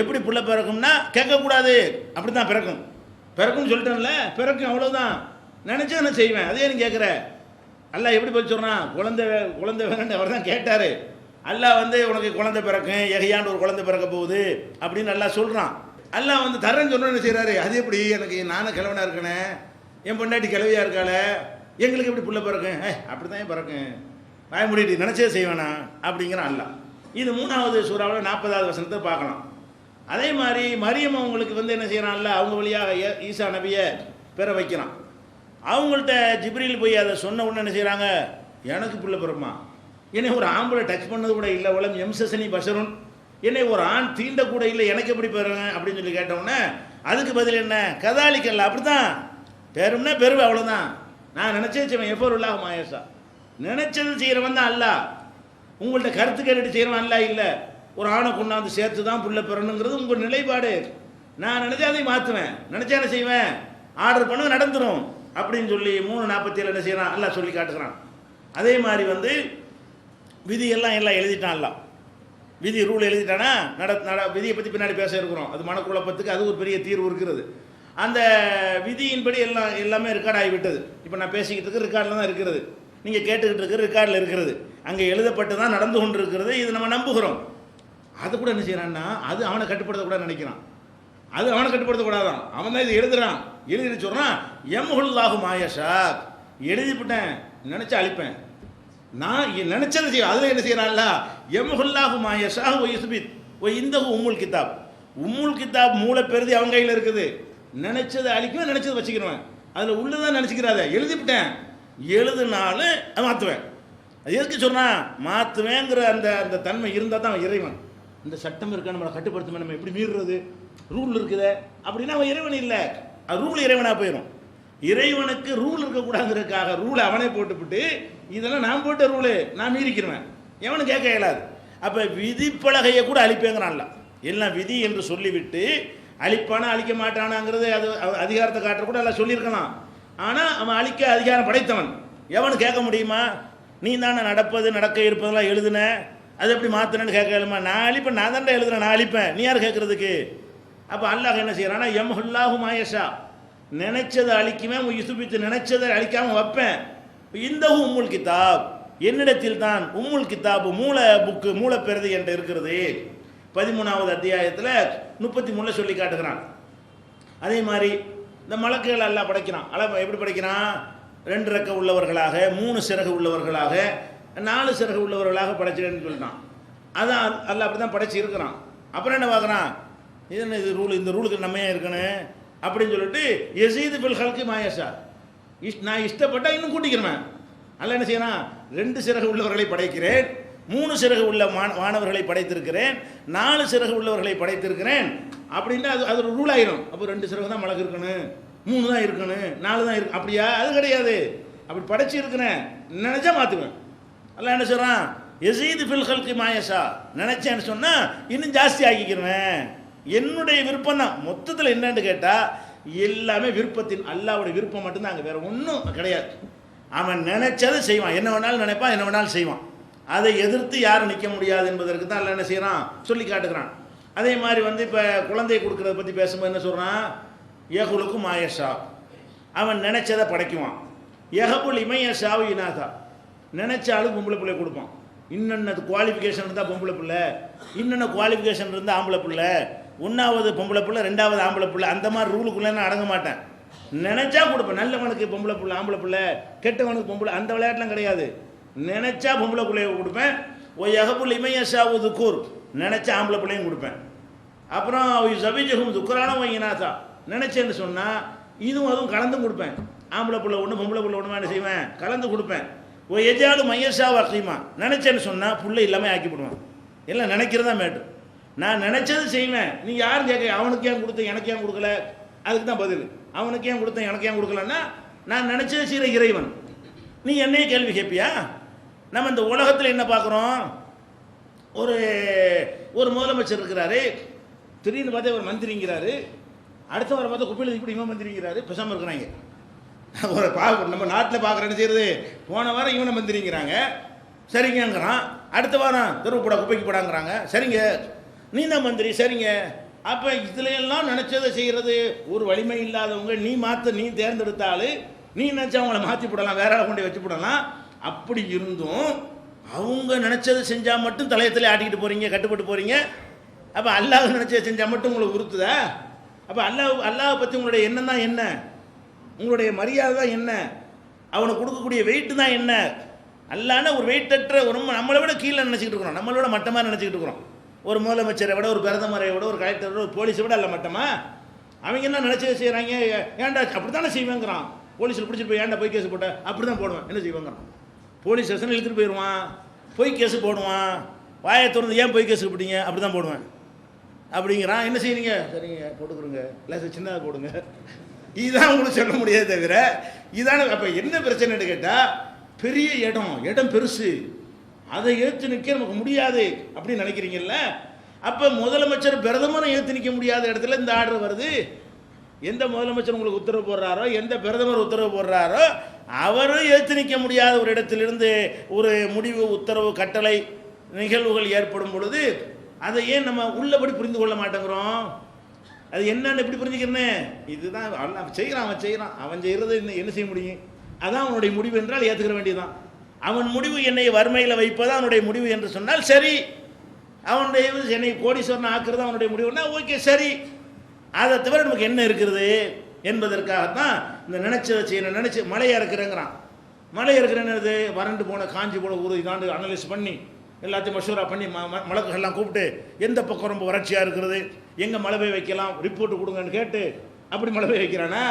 எப்படி பிள்ளை பிறக்கும்னா கேட்கக்கூடாது, அப்படி தான் பிறக்கும்னு சொல்லிட்டேன்ல, பிறக்கும், அவ்வளோதான், நினச்சா நான் செய்வேன், அதே நீ கேட்குற. அல்லா எப்படி போய் சொல்கிறான்? குழந்தை வேணும்னு அவர் தான் கேட்டார். அல்லா உனக்கு குழந்தை பிறக்கும், எகையாண்டு ஒரு குழந்தை பிறக்க போகுது அப்படின்னு நல்லா சொல்கிறான். அல்லா தரேன்னு சொன்ன என்ன செய்கிறாரு? அது எப்படி? எனக்கு நானும் கிழவனாக இருக்கேனே, என் பொண்டாட்டி கிழவியாக இருக்காள, எங்களுக்கு எப்படி பிள்ளை பிறக்கும்? அப்படி தான் பிறக்கும், வாய முடிட்டு நினச்சே செய்வேனா அப்படிங்கிறான் அல்லா. இது 3வது சூறாவில் 40வது வசனத்தை பார்க்கலாம். அதே மாதிரி மரியம் அவங்களுக்கு என்ன செய்கிறான்? அல்ல அவங்க வழியாக ஈசா நபியை பெற வைக்கிறான். அவங்கள்ட்ட ஜிப்ரீல் போய் அதை சொன்ன உடனே என்ன செய்கிறாங்க? எனக்கு பிள்ளை பிறமா, என்னை ஒரு ஆம்பளை டச் பண்ணது கூட இல்லை, உலம் எம்சசனி பஷருன், என்னை ஒரு ஆண் தீண்ட கூட இல்லை, எனக்கு எப்படி பெறுங்க அப்படின்னு சொல்லி கேட்டவுடனே அதுக்கு பதில் என்ன? கதாலிக்கல்ல, அப்படி தான் பெரும்னா பெருவை, அவ்வளோதான், நான் நினச்சே செய்வேன். எஃபருல்லாஹ் மாயசா, நினைச்சது செய்கிறவன் தான் அல்ல. உங்கள்கிட்ட கருத்து கேட்டுட்டு செய்கிறவன் அல்ல இல்லை. ஒரு ஆணை கொண்டாந்து சேர்த்து தான் புள்ள பெறணுங்கிறது உங்கள் நிலைப்பாடு. நான் நினச்சா அதை மாற்றுவேன், நினச்சா என்ன செய்வேன்? ஆர்டர் பண்ண நடந்துடும் அப்படின்னு சொல்லி 3:47 என்ன செய்யறான்? அல்ல சொல்லி காட்டுகிறான். அதே மாதிரி விதியெல்லாம் எல்லாம் எழுதிட்டான். அல்ல விதி ரூல் எழுதிட்டானா, விதியை பற்றி பின்னாடி பேச இருக்கிறோம். அது மனக்குழப்பத்துக்கு அது ஒரு பெரிய தீர்வு இருக்கிறது. அந்த விதியின்படி எல்லாமே ரெக்கார்ட் ஆகிவிட்டது. இப்போ நான் பேசிக்கிட்டு இருக்க ரெக்கார்டில் தான் இருக்கிறது, நீங்கள் கேட்டுக்கிட்டு இருக்கிற ரெக்கார்டில் இருக்கிறது, அங்கே எழுதப்பட்டு தான் நடந்து கொண்டு இருக்கிறது. இது நம்ம நம்புகிறோம். அது கூட என்ன செய்யறான்னா, அது அவனை கட்டுப்படுத்தக்கூடாது நினைக்கிறான். அது அவனை கட்டுப்படுத்தக்கூடாதான், அவன் தான் இது எழுதுறான். எழுதிட்டு சொல்கிறான், எம்ஹுல்லாஹு மாயஷா, எழுதிவிட்டேன், நினச்சா அழிப்பேன், நான் நினச்சதை செய்வேன். அதில் என்ன செய்கிறான்ல, எம்ஹுல்லாஹு மாயஷா ஓ யுஸ்பித் ஓ இந்த உம்முல் கிதாப், உம்முல் கிதாப் மூளை பெருதி அவன் கையில் இருக்குது. நினச்சதை அழிக்குவேன், நினச்சதை வச்சுக்கிறேன், அதில் உள்ளதான் நினச்சிக்கிறாத. எழுதிவிட்டேன், எழுதுனாலும் மாற்றுவேன். அது எதுக்கு சொன்னால், மாற்றுவேங்கிற அந்த தன்மை இருந்தால் தான் இறைவன். இந்த சட்டம் இருக்கா, நம்மளை கட்டுப்படுத்துமே, நம்ம எப்படி மீறுறது? ரூல் இருக்குதே அப்படின்னா அவன் இறைவன் இல்லை, அது ரூல் இறைவனாக போயிடும். இறைவனுக்கு ரூல் இருக்கக்கூடாதுங்கிறதுக்காக ரூலை அவனே போட்டுவிட்டு, இதெல்லாம் நான் போட்ட ரூலு, நான் மீறிக்கிறேன், எவனு கேட்க இயலாது. அப்போ விதிப்பலகையை கூட அழிப்பேங்கிறான்ல. எல்லாம் விதி என்று சொல்லிவிட்டு அழிப்பானா அழிக்க மாட்டானாங்கிறது அது அதிகாரத்தை காட்டுற கூட எல்லாம் சொல்லியிருக்கலாம். ஆனால் அவன் அழிக்க அதிகாரம் படைத்தவன், எவனு கேட்க முடியுமா? நீ தானே நடக்க இருப்பதெல்லாம் எழுதுன, அது எப்படி மாற்றினு கேட்க இயலுமா? நான் அழிப்பேன், நான் தானே எழுதுறேன், நான் அழிப்பேன், நீ யார் கேட்குறதுக்கு? அப்போ அல்லாஹ் என்ன செய்கிறான்னா, எம்ஹுல்லாஹு மாயஷா, நினைச்சதை அழிக்குவேன், யுசுபித்து நினைச்சதை அழிக்காமல் வைப்பேன். இந்த உம்முல் கிதாப், என்னிடத்தில் தான் உம்முல் கிதாப் மூல பெறுது என்று இருக்கிறது. 13வது அத்தியாயத்தில் 33 சொல்லி காட்டுகிறான். அதே மாதிரி இந்த மலக்குகள் அல்லாஹ் படைக்கிறான். எப்படி படைக்கிறான்? 2 ரெக்கை உள்ளவர்களாக, 3 சிறகு உள்ளவர்களாக, 4 சிறகு உள்ளவர்களாக படைச்சிருன்னு சொல்லிட்டான். அதான் அல்லாஹ் அப்படி தான் படைச்சி இருக்கிறான். அப்புறம் என்ன பார்க்குறான்? இது ரூல், இந்த ரூலுக்கு நம்ம ஏன் இருக்கணும் அப்படின்னு சொல்லிட்டு யஸீது ஃபில் ஹல்கி மா யஷா, நான் இஷ்டப்பட்டால் இன்னும் கூட்டிக்கிறேன். அல்ல என்ன செய்யறான்? 2 சிறகு உள்ளவர்களை படைக்கிறேன், 3 சிறகு உள்ள மாணவர்களை படைத்திருக்கிறேன், 4 சிறகு உள்ளவர்களை படைத்திருக்கிறேன் அப்படின்னா அது ஒரு ரூல் ஆயிரும். அப்போ 2 சிறகு தான் மலக்கு இருக்கணும், 3 தான் இருக்கணும், 4 தான் இருக்கு. அப்படியா? அது கிடையாது. அப்படி படைச்சி இருக்கிறேன், நினைச்சா மாற்றுவேன். அல்ல என்ன சொல்கிறான்? யஸீது ஃபில் ஹல்கி மா யஷா, நினைச்சேன்னு சொன்னால் இன்னும் ஜாஸ்தி ஆக்கிக்கிறேன். என்னுடைய விருப்பம் தான். மொத்தத்தில் என்னன்னு கேட்டால் எல்லாமே விருப்பத்தின், அல்லாஹ்வுடைய விருப்பம் மட்டும்தான், அங்கே வேற ஒன்றும் கிடையாது. அவன் நினைச்சதை செய்வான், என்ன வேணாலும் நினைப்பான், என்ன வேணாலும் செய்வான். அதை எதிர்த்து யாரும் நிற்க முடியாது என்பதற்கு தான் அல்ல என்ன செய்கிறான், சொல்லி காட்டுகிறான். அதே மாதிரி இப்போ குழந்தையை கொடுக்கறத பற்றி பேசும்போது என்ன சொல்கிறான்? யஹுலுக்கு மாயஷா, அவன் நினைச்சதை படைக்குவான். யஹபுல் இமையஷாவு இனாதா, நினைச்சாலும் பொம்பளை பிள்ளை கொடுப்பான். இன்னென்ன குவாலிஃபிகேஷன் இருந்தால் பொம்பளை பிள்ளை, இன்னென்ன குவாலிஃபிகேஷன் இருந்தால் ஆம்பளை பிள்ளை, 1வது பொம்பளை பிள்ளை, 2வது ஆம்பளை பிள்ளை, அந்த மாதிரி ரூலுக்குள்ளே நான் அடங்க மாட்டேன். நினைச்சா கொடுப்பேன். நல்லவனுக்கு பொம்பளை பிள்ளை ஆம்பளை பிள்ளை, கெட்டவனுக்கு பொம்பளை, அந்த விளையாட்டுலாம் கிடையாது. நினைச்சா பொம்பளை பிள்ளைய கொடுப்பேன். ஒய் யஹபுல் இமையஷாவு துக்கூர், நினைச்சா ஆம்பளை பிள்ளையும் கொடுப்பேன். அப்புறம் ஜபிஜகும் துக்குரான வையினாதா, நினைச்சேன்னு சொன்னால் இதுவும் அதுவும் கலந்தும் கொடுப்பேன். ஆம்பளை பிள்ளை ஒன்று பொம்பளை பிள்ளை ஒன்று என்ன செய்வேன்? கலந்து கொடுப்பேன். ஓ எஜாலு மையஷா வக்கீமா, நினைச்சேன்னு சொன்னால் புள்ளை இல்லாமல் ஆக்கிவிடுவேன். எல்லாம் நினைக்கிறதா மேட்ரு. நான் நினைச்சது செய்வேன். நீ யாரும் கேட்க, அவனுக்கு ஏன் கொடுத்த எனக்கு ஏன் கொடுக்கல, அதுக்கு தான் பதில். அவனுக்கு ஏன் கொடுத்தேன் எனக்கு ஏன் கொடுக்கலன்னா, நான் நினைச்சது செய்கிற இறைவன். நீ என்னையே கேள்வி கேட்பியா? நம்ம இந்த உலகத்தில் என்ன பார்க்குறோம்? ஒரு முதலமைச்சர் இருக்கிறாரு, திடீர்னு பார்த்தா ஒரு மந்திரிங்கிறாரு, அடுத்த வாரம் பார்த்தா குப்பையில் இப்படி இவன் மந்திரிங்கிறாரு, பேசாமல் இருக்கிறாங்க. நம்ம நாட்டில் பார்க்குறேன்னு செய்யறது, போன வாரம் இவனை மந்திரிங்கிறாங்க, சரிங்கிறான். அடுத்த வாரம் தெருவு போட குப்பைக்கு போடாங்கிறாங்க, சரிங்க. நீ தான் மந்திரி, சரிங்க. அப்போ இதுலையெல்லாம் நினச்சதை செய்கிறது ஒரு வலிமை இல்லாதவங்க. நீ தேர்ந்தெடுத்தாலும் நீ நினச்சா அவங்கள மாற்றி போடலாம், வேற ஆளை கொண்டு வச்சு போடலாம். அப்படி இருந்தும் அவங்க நினச்சதை செஞ்சால் மட்டும் தலையத்தில் ஆட்டிக்கிட்டு போகிறீங்க, கட்டுப்பட்டு போகிறீங்க. அப்போ அல்லாஹ் நினச்சதை செஞ்சால் மட்டும் உங்களுக்கு உறுத்துதா? அப்போ அல்லாஹ் பற்றி உங்களுடைய எண்ணம் தான் என்ன? உங்களுடைய மரியாதை தான் என்ன? அவனுக்கு கொடுக்கக்கூடிய வெயிட்டு தான் என்ன? அல்லாஹ்னா ஒரு வெயிட்டற்ற, ஒரு நம்மளை விட கீழே நினச்சிக்கிட்டு இருக்கிறோம், நம்மளோட மட்டமாக நினச்சிக்கிட்டு இருக்கிறோம். ஒரு முதலமைச்சரை விட, ஒரு பிரதமரை விட, ஒரு கலெக்டரை விட, ஒரு போலீஸை விட அல்ல மட்டமா? அவங்க என்ன நினச்சதை செய்கிறாங்க? ஏன்டா அப்படி தானே செய்வேங்கிறான். போலீஸில் பிடிச்சிட்டு போய் ஏன்டா போய் கேஸ் போட்ட, அப்படி தான் போடுவேன், என்ன செய்வாங்கிறான். போலீஸ் ஸ்டேஷன் இழுத்துட்டு போயிடுவான், போய் கேஸு போடுவான். வாயை திறந்து ஏன் போய் கேஸு போட்டீங்க, அப்படி தான் போடுவேன் அப்படிங்கிறான். என்ன செய்றீங்க? சரிங்க போட்டுக்கிறோங்க, இல்லை சின்னதாக போடுங்க. இதுதான் உங்களுக்கு சொல்ல முடியாது தவிர இதான. அப்போ என்ன பிரச்சனைன்னு கேட்டால், பெரிய இடம் பெருசு, அதை ஏற்று நிற்க நமக்கு முடியாது அப்படின்னு நினைக்கிறீங்கல்ல. அப்போ முதலமைச்சர் பிரதமரை ஏற்று நிற்க முடியாத இடத்துல இந்த ஆர்டர் வருது. எந்த முதலமைச்சர் உங்களுக்கு உத்தரவு போடுறாரோ, எந்த பிரதமர் உத்தரவு போடுறாரோ, அவரும் ஏற்று நிற்க முடியாத ஒரு இடத்திலிருந்து ஒரு முடிவு, உத்தரவு, கட்டளை, நிகழ்வுகள் ஏற்படும் பொழுது அதை ஏன் நம்ம உள்ளபடி புரிந்து கொள்ள மாட்டேங்கிறோம்? அது என்னன்னு எப்படி புரிஞ்சுக்கிறேன்னு? இதுதான் அவன் செய்கிறான், அவன் செய்கிறது என்ன செய்ய முடியும்? அதான் அவனுடைய முடிவு என்றால் ஏற்றுக்கிற வேண்டியதுதான். அவன் முடிவு என்னை வறுமையில் வைப்பது அவனுடைய முடிவு என்று சொன்னால் சரி. அவனுடைய என்னை கோடீஸ்வரன் ஆக்குறது அவனுடைய முடிவுன்னா ஓகே, சரி. அதை தவிர நமக்கு என்ன இருக்கிறது என்பதற்காகத்தான் இந்த நினைச்சதை செய்யணும். நினைச்சு மழையை இறக்குறேங்கிறான். மழை இறக்குறேன்னு வறண்டு போன காஞ்சி போன ஊர் இதாண்டு அனலைஸ் பண்ணி எல்லாத்தையும் மஷூரா பண்ணி மலக்குகள்லாம் கூப்பிட்டு எந்த பக்கம் ரொம்ப வறட்சியாக இருக்கிறது, எங்கே மழை பெய்ய வைக்கலாம், ரிப்போர்ட் கொடுங்கன்னு கேட்டு அப்படி மழை பெய்ய வைக்கிறானா?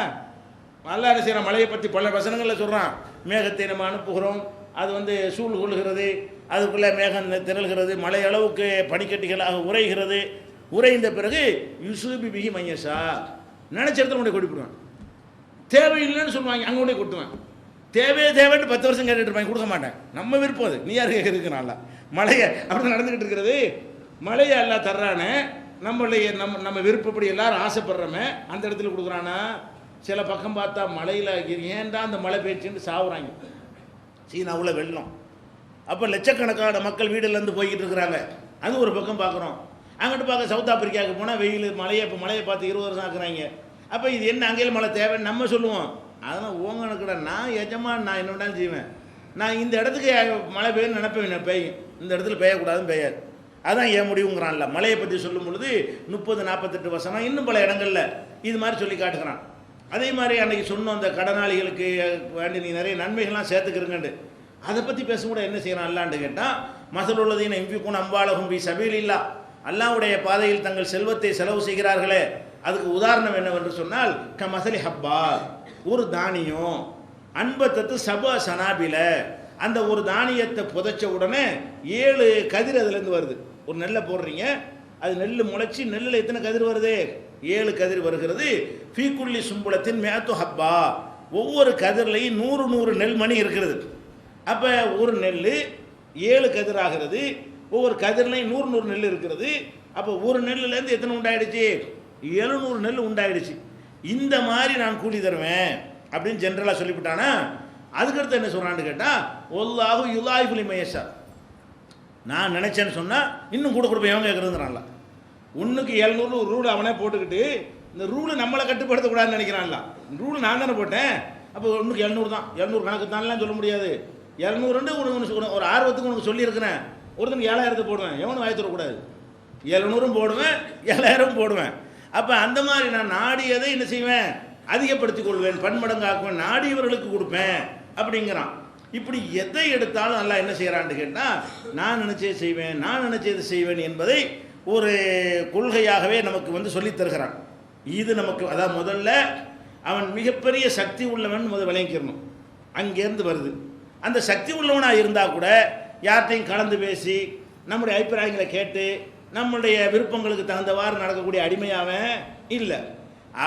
நல்லா என்ன செய்கிறான்? மழையை பற்றி பல வசனங்களில் சொல்கிறான். மேகத்தை நம்ம அனுப்புகிறோம், அது சூழ் கொள்கிறது, அதுக்குள்ளே மேகம் திரள்கிறது, மழை அளவுக்கு பனிக்கட்டிகளாக உரைகிறது. உரைந்த பிறகு யுசுபி பிகி மையசா, நினச்ச இடத்துல கொண்டு கொடுப்பிடுவான். தேவையில்லைன்னு சொல்லுவாங்க, அங்கே கொண்டே கொடுத்துவேன். தேவைன்னு 10 வருஷம் கேட்டுட்டு இருப்பாங்க, கொடுக்க மாட்டேன். நம்ம விருப்பம் அது, நீ யார் கேட்குறதுக்கு? நல்லா மழையை அப்படி நடந்துக்கிட்டு இருக்கிறது. மழையை எல்லாம் தர்றானே, நம்ம விருப்பப்படி எல்லாரும் ஆசைப்படுறோமே, அந்த இடத்துல கொடுக்குறானா? சில பக்கம் பார்த்தா மழையில் ஏன்டா அந்த மழை பெய்ச்சுன்னு சாவுறாங்க. சீனாவில் வெள்ளம், அப்போ லட்சக்கணக்கான மக்கள் வீடுலேருந்து போய்கிட்டு இருக்கிறாங்க. அது ஒரு பக்கம் பார்க்குறோம். அங்கிட்டு பார்க்க சவுத் ஆப்பிரிக்காவுக்கு போனால் வெயில், இப்போ மழையை பார்த்து 20 வருஷம் ஆக்குறாங்க. அப்போ இது என்ன அங்கேயும் மழை தேவைன்னு நம்ம சொல்லுவோம். அதனால் ஓங்கணுக்கூட நான் எஜமான், நான் என்ன வேணாலும் செய்வேன். நான் இந்த இடத்துக்கு மழை பெய்யுன்னு நினைப்பேன், பெய்யும். இந்த இடத்துல பெய்யக்கூடாதுன்னு பெய்யாது. அதான் ஏன் முடிவுங்கிறான்ல. மழையை பற்றி சொல்லும் பொழுது 30-48 வசனம், இன்னும் பல இடங்களில் இது மாதிரி சொல்லி காட்டுகிறான். அதே மாதிரி அன்றைக்கி சொன்னோம் அந்த கடனாளிகளுக்கு வேண்டி நீ நிறைய நன்மைகள்லாம் சேர்த்துக்கிறங்கண்டு, அதை பற்றி பேசக்கூட என்ன செய்யறான் அல்லான்னு கேட்டால், மசல் உள்ளதீன இம்பிக்கும் அம்பாலகும் பி சபீல் இல்லா, அல்லாஹ்வுடைய பாதையில் தங்கள் செல்வத்தை செலவு செய்கிறார்களே அதுக்கு உதாரணம் என்னவென்று சொன்னால் மசலி ஹப்பா, ஒரு தானியம் அன்பத்தத்து சபா சனாபில, அந்த ஒரு தானியத்தை புதைச்ச உடனே 7 கதிர் அதுலேருந்து வருது. ஒரு நெல்லை போடுறீங்க, அது நெல் முளைச்சி நெல்லில் எத்தனை கதிர் வருது? 7 கதிர் வருகிறது. ஃபீக்குள்ளி சும்புலத்தின் மேத்து ஹப்பா, ஒவ்வொரு கதிர்லையும் 100 நெல்மணி இருக்கிறது. அப்போ ஒரு நெல் 7 கதிர் ஆகிறது, ஒவ்வொரு கதிர்லையும் 100 நெல் இருக்கிறது. அப்போ ஒரு நெல்லுலேருந்து எத்தனை உண்டாயிடுச்சு? 700 நெல் உண்டாயிடுச்சு. இந்த மாதிரி நான் கூலி தருவேன் அப்படின்னு ஜென்ரலாக சொல்லிவிட்டானா, அதுக்கடுத்து என்ன சொல்கிறான்னு கேட்டால், ஒல்லாஹு யுலாயிஃபுலி மயேஷா, நான் நினச்சேன்னு சொன்னால் இன்னும் கூட கொடுப்பேன். எவன் கேட்குறதுங்கிறான்ல, ஒன்றுக்கு 700 ஒரு ரூல் அவனே போட்டுக்கிட்டு இந்த ரூலு நம்மளை கட்டுப்படுத்தக்கூடாதுன்னு நினைக்கிறான்ல. ரூலு நான் தானே போட்டேன், அப்போ ஒன்றுக்கு 700 தான், 700 கணக்கு தான்லாம் சொல்ல முடியாது. 700 உனக்கு ஒரு ஆர்வத்துக்கு உனக்கு சொல்லியிருக்கிறேன். ஒருத்தனுக்கு 7000 போடுவேன், எவனும் வாய் தரக்கூடாது. 700 போடுவேன், 7000 போடுவேன். அப்போ அந்த மாதிரி நான் நாடியதை என்ன செய்வேன்? அதிகப்படுத்திக் கொள்வேன், பன்மடங்காக்குவேன், நாடியவர்களுக்கு கொடுப்பேன் அப்படிங்கிறான். இப்படி எதை எடுத்தாலும் நல்லா என்ன செய்கிறான்னு கேட்டால், நான் நினச்சே செய்வேன், நான் நினச்சது செய்வேன் என்பதை ஒரு கொள்கையாகவே நமக்கு சொல்லித் தருகிறான். இது நமக்கு அதான் முதல்ல அவன் மிகப்பெரிய சக்தி உள்ளவன் விளங்கிக்கிறணும். அங்கேருந்து வருது. அந்த சக்தி உள்ளவனாக இருந்தால் கூட யார்கிட்டையும் கலந்து பேசி நம்முடைய அபிப்பிராயங்களை கேட்டு நம்முடைய விருப்பங்களுக்கு தகுந்தவாறு நடக்கக்கூடிய அடிமையாவன் இல்லை.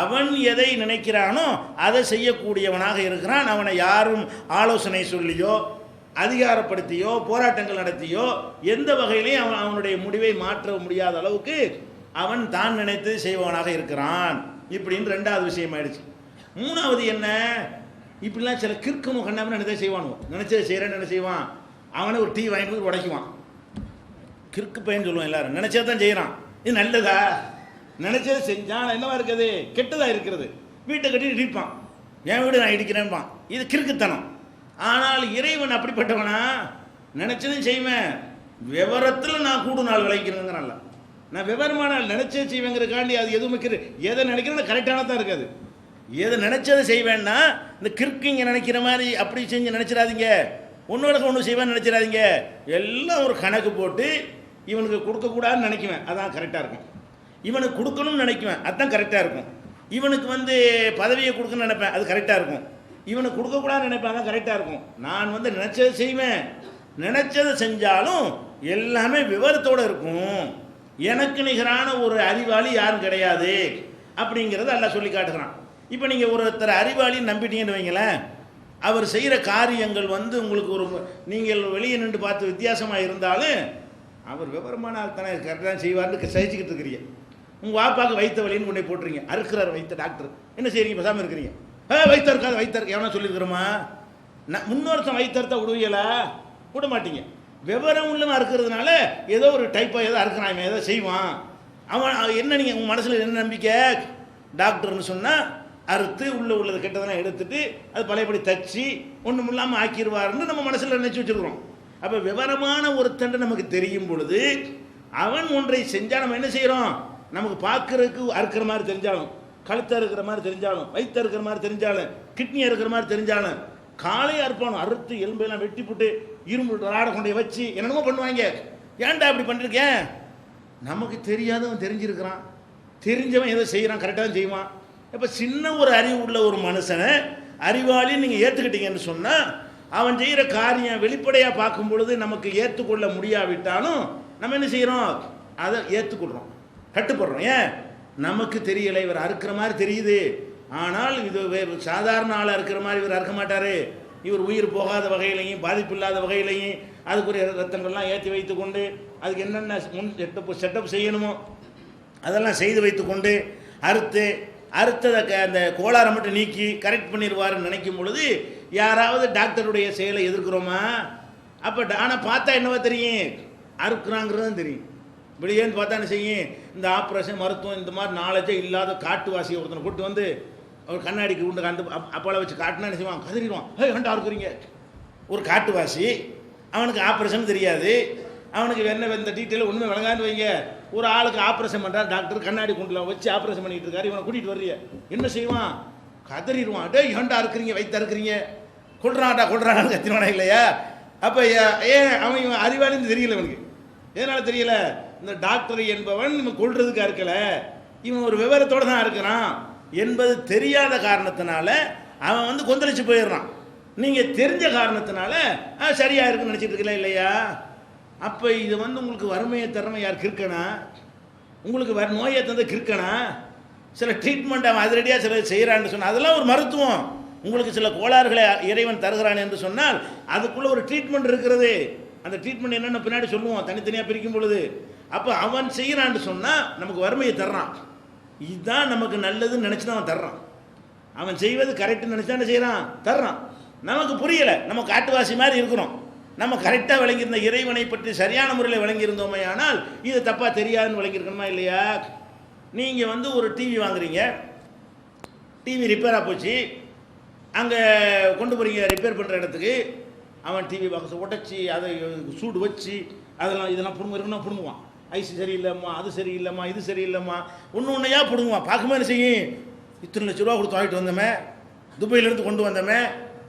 அவன் எதை நினைக்கிறானோ அதை செய்யக்கூடியவனாக இருக்கிறான். அவனை யாரும் ஆலோசனை சொல்லியோ அதிகாரப்படுத்தியோ போராட்டங்கள் நடத்தியோ எந்த வகையிலையும் அவனுடைய முடிவை மாற்ற முடியாத அளவுக்கு அவன் தான் நினைத்து செய்வவனாக இருக்கிறான். இப்படின்னு 2வது விஷயம் ஆயிடுச்சு. 3வது என்ன? இப்படிலாம் சில கிறுக்கணும் கண்ணாம நினைச்சதை செய்வானுவோ, நினைச்சதை செய்கிறேன்னு என்ன செய்வான்? அவனை ஒரு டீ வாங்கி போய் உடைக்குவான். கிறுக்கு பையன் சொல்லுவான் எல்லாரும். நினைச்சதை தான் செய்கிறான். இது நல்லதா? நினைச்சதை செஞ்சான் என்னவா இருக்குது? கெட்டதாக இருக்கிறது. வீட்டை கட்டி இடிப்பான், என் வீடு நான் இடிக்கிறேன்பான். இது கிறுக்குத்தனம். ஆனால் இறைவன் அப்படிப்பட்டவனா? நினைச்சதும் செய்வேன், விவரத்தில் நான் கூடு நாள் விளைக்கிறேங்கிறான்ல. நான் விவரமான நினைச்சதை செய்வேங்கிறக்காண்டி அது எதுவுமே எதை நினைக்கிறேன்னு கரெக்டான தான் இருக்காது. எதை நினைச்சதை செய்வேன்னா இந்த கிறுக்கிங்க நினைக்கிற மாதிரி அப்படி செஞ்சு நினைச்சிடாதீங்க. ஒன்றோட ஒன்று செய்வேன்னு நினைச்சிடாதீங்க. எல்லாம் ஒரு கணக்கு போட்டு இவனுக்கு கொடுக்கக்கூடாதுன்னு நினைக்குவேன், அதான் கரெக்டாக இருக்கும். இவனுக்கு கொடுக்கணும்னு நினைக்குவேன், அதுதான் கரெக்டாக இருக்கும். இவனுக்கு பதவியை கொடுக்கணும்னு நினைப்பேன், அது கரெக்டாக இருக்கும். இவனுக்கு கொடுக்கக்கூடாதுன்னு நினைப்பேன், அதான் கரெக்டாக இருக்கும். நான் நினைச்சதை செய்வேன், நினைச்சதை செஞ்சாலும் எல்லாமே விவரத்தோடு இருக்கும். எனக்கு நிகரான ஒரு அறிவாளி யாரும் கிடையாது அப்படிங்கிறத எல்லாம் சொல்லி காட்டுகிறான். இப்போ நீங்கள் ஒருத்தர் அறிவாளின்னு நம்பிட்டீங்கன்னு வைங்களேன், அவர் செய்கிற காரியங்கள் உங்களுக்கு ஒரு நீங்கள் வெளியே நின்று பார்த்து வித்தியாசமாக இருந்தாலும் அவர் விவரமான ஆள் தானே, கரெக்டாக தான் செய்வார்னு சகிச்சுக்கிட்டு இருக்கிறீங்க. உங்கள் வாப்பாவுக்கு வைத்த வலின்னு கொண்டு போட்டுறீங்க, அறுக்கிறார் வைத்த டாக்டர், என்ன செய்றீங்க? பேசாமல் இருக்கிறீங்க. வைத்த இருக்காது, வைத்த இருக்க எவனா சொல்லியிருக்கிறோமா? முன்னொருத்தன் வைத்தறுத்த விடுவீங்களா? விட மாட்டீங்க. விவரம் உள்ளவன் அறுக்கிறதுனால ஏதோ ஒரு டைப்பாக ஏதோ அறுக்கிறான், ஏதோ செய்வான். அவன் என்ன, நீங்கள் உங்கள் மனசில் என்ன நம்பிக்கை? டாக்டர்னு சொன்னால் அறுத்து உள்ளதை கெட்டதெல்லாம் எடுத்துட்டு அது பழையபடி தச்சு ஒன்றும் இல்லாமல் ஆக்கிடுவார்னு நம்ம மனசில் நினச்சி வச்சுருக்கிறோம். அப்போ விவரமான ஒருத்தன் நமக்கு தெரியும் பொழுது அவன் ஒன்றை செஞ்சால் நம்ம என்ன செய்கிறோம்? நமக்கு பார்க்குறதுக்கு அறுக்கிற மாதிரி தெரிஞ்சாலும், கழுத்தை இருக்கிற மாதிரி தெரிஞ்சாலும், வயிற்று இருக்கிற மாதிரி தெரிஞ்சாலும், கிட்னியாக இருக்கிற மாதிரி தெரிஞ்சாலும் காலையாக அறுப்பானோ, அறுத்து எலும்பெல்லாம் வெட்டி போட்டு இரும்பு ராடை கொண்டே வச்சு என்னென்னமோ பண்ணுவாங்க. ஏன்டா அப்படி பண்ணிருக்கேன்? நமக்கு தெரியாதவன் தெரிஞ்சிருக்கிறான், தெரிஞ்சவன் எதை செய்கிறான், கரெக்டாக தான் செய்வான். இப்போ சின்ன ஒரு அறிவு உள்ள ஒரு மனுஷனை அறிவாளின்னு நீங்கள் ஏற்றுக்கிட்டீங்கன்னு சொன்னால் அவன் செய்கிற காரியம் வெளிப்படையாக பார்க்கும் பொழுது நமக்கு ஏற்றுக்கொள்ள முடியாவிட்டாலும் நம்ம என்ன செய்கிறோம்? அதை ஏற்றுக்கொள்கிறோம், கட்டுப்படுறோம். ஏன்? நமக்கு தெரியலை, இவர் அறுக்கிற மாதிரி தெரியுது, ஆனால் இது சாதாரண ஆளாக இருக்கிற மாதிரி இவர் அறுக்க மாட்டார். இவர் உயிர் போகாத வகையிலையும் பாதிப்பு இல்லாத வகையிலையும் அதுக்குரிய ரத்தங்கள்லாம் ஏற்றி வைத்து கொண்டு அதுக்கு என்னென்ன செட்டப் செய்யணுமோ அதெல்லாம் செய்து வைத்து கொண்டு அறுத்ததை அந்த கோளாறை மட்டும் நீக்கி கரெக்ட் பண்ணிடுவாருன்னு நினைக்கும் பொழுது யாராவது டாக்டருடைய செயலை எதிர்க்கிறோமா? அப்போ ஆனால் பார்த்தா என்னவா தெரியும்? அறுக்குறாங்கிறதும் தெரியும். வெளியேன்னு பார்த்தா என்ன செய்யும்? இந்த ஆப்ரேஷன் மருத்துவம் இந்த மாதிரி நாலேஜே இல்லாத காட்டுவாசியை ஒருத்தனை கூப்பிட்டு வந்து அவர் கண்ணாடிக்கு உண்டு அந்த அப்போல வச்சு காட்டினா என்ன செய்வான்? கதறிடுவான். ஏன்டா அறுக்குறீங்க? ஒரு காட்டுவாசி, அவனுக்கு ஆப்ரேஷன் தெரியாது, அவனுக்கு என்ன இந்த டீட்டெயில் ஒன்றுமே விளங்கான்னு வைங்க, ஒரு ஆளுக்கு ஆப்ரேஷன் பண்ணுறாரு டாக்டர், கண்ணாடி குண்டில் வச்சு ஆப்ரேஷன் பண்ணிட்டு இருக்காரு. இவனை கூட்டிகிட்டு வர்றிய என்ன செய்வான்? கதறிடுவான். டே ஏன்டா இருக்கிறீங்க, வைத்தா இருக்கிறீங்க, கொள்றான்டான்னு கத்தினவனா இல்லையா? அப்போ ஏன் அவன் இவன் அறிவாளின்னு தெரியல இவனுக்கு. எதனால் தெரியல? இந்த டாக்டர் என்பவன் இவன் கொள்றதுக்காக இருக்கல, இவன் ஒரு விவரத்தோடு தான் இருக்கிறான் என்பது தெரியாத காரணத்தினால அவன் வந்து கொந்தளிச்சு போயிடுறான். நீங்கள் தெரிஞ்ச காரணத்தினால சரியாக இருக்குன்னு நினச்சிட்டு இருக்கல இல்லையா? அப்போ இது வந்து உங்களுக்கு வறுமையை தரமை யார் கிறுக்கனா? உங்களுக்கு நோயை தந்த கிறுக்கனா? சில ட்ரீட்மெண்ட் அவன் அதிரடியாக சில செய்கிறான்னு சொன்னால் அதெல்லாம் ஒரு மருத்துவம். உங்களுக்கு சில கோளாறுகளை இறைவன் தருகிறான் என்று சொன்னால் அதுக்குள்ளே ஒரு ட்ரீட்மெண்ட் இருக்கிறது. அந்த ட்ரீட்மெண்ட் என்னென்ன பின்னாடி சொல்லுவோம் தனித்தனியாக பிரிக்கும் பொழுது. அப்போ அவன் செய்கிறான்னு சொன்னால் நமக்கு வறுமையை தர்றான். இதுதான் நமக்கு நல்லதுன்னு நினச்சி தான் அவன் தர்றான். அவன் செய்வது கரெக்டுன்னு நினச்சி தான் செய்கிறான், தர்றான். நமக்கு புரியலை, நம்ம காட்டுவாசி மாதிரி இருக்கிறோம். நம்ம கரெக்டாக விளங்கியிருந்த இறைவனை பற்றி சரியான முறையில் விளங்கியிருந்தோமே, ஆனால் இது தப்பாக தெரியாதுன்னு விளங்கியிருக்கணுமா இல்லையா? நீங்கள் வந்து ஒரு டிவி வாங்குறீங்க, டிவி ரிப்பேராக போச்சு, அங்கே கொண்டு போகிறீங்க ரிப்பேர் பண்ணுற இடத்துக்கு. அவன் டிவி பாக்ஸை உடச்சி அதை சூடு வச்சு இதெல்லாம் பிடுங்குவான். ஐசி சரியில்லைம்மா, அது சரியில்லைம்மா, இது சரியில்லைம்மா, ஒன்றையா பிடுங்குவான். பார்க்கும்போது என்ன செய்யும்? இத்தனை லட்ச ரூபா கொடுத்து வாங்கிட்டு வந்தோமே, துபாயிலேருந்து கொண்டு வந்தோமே,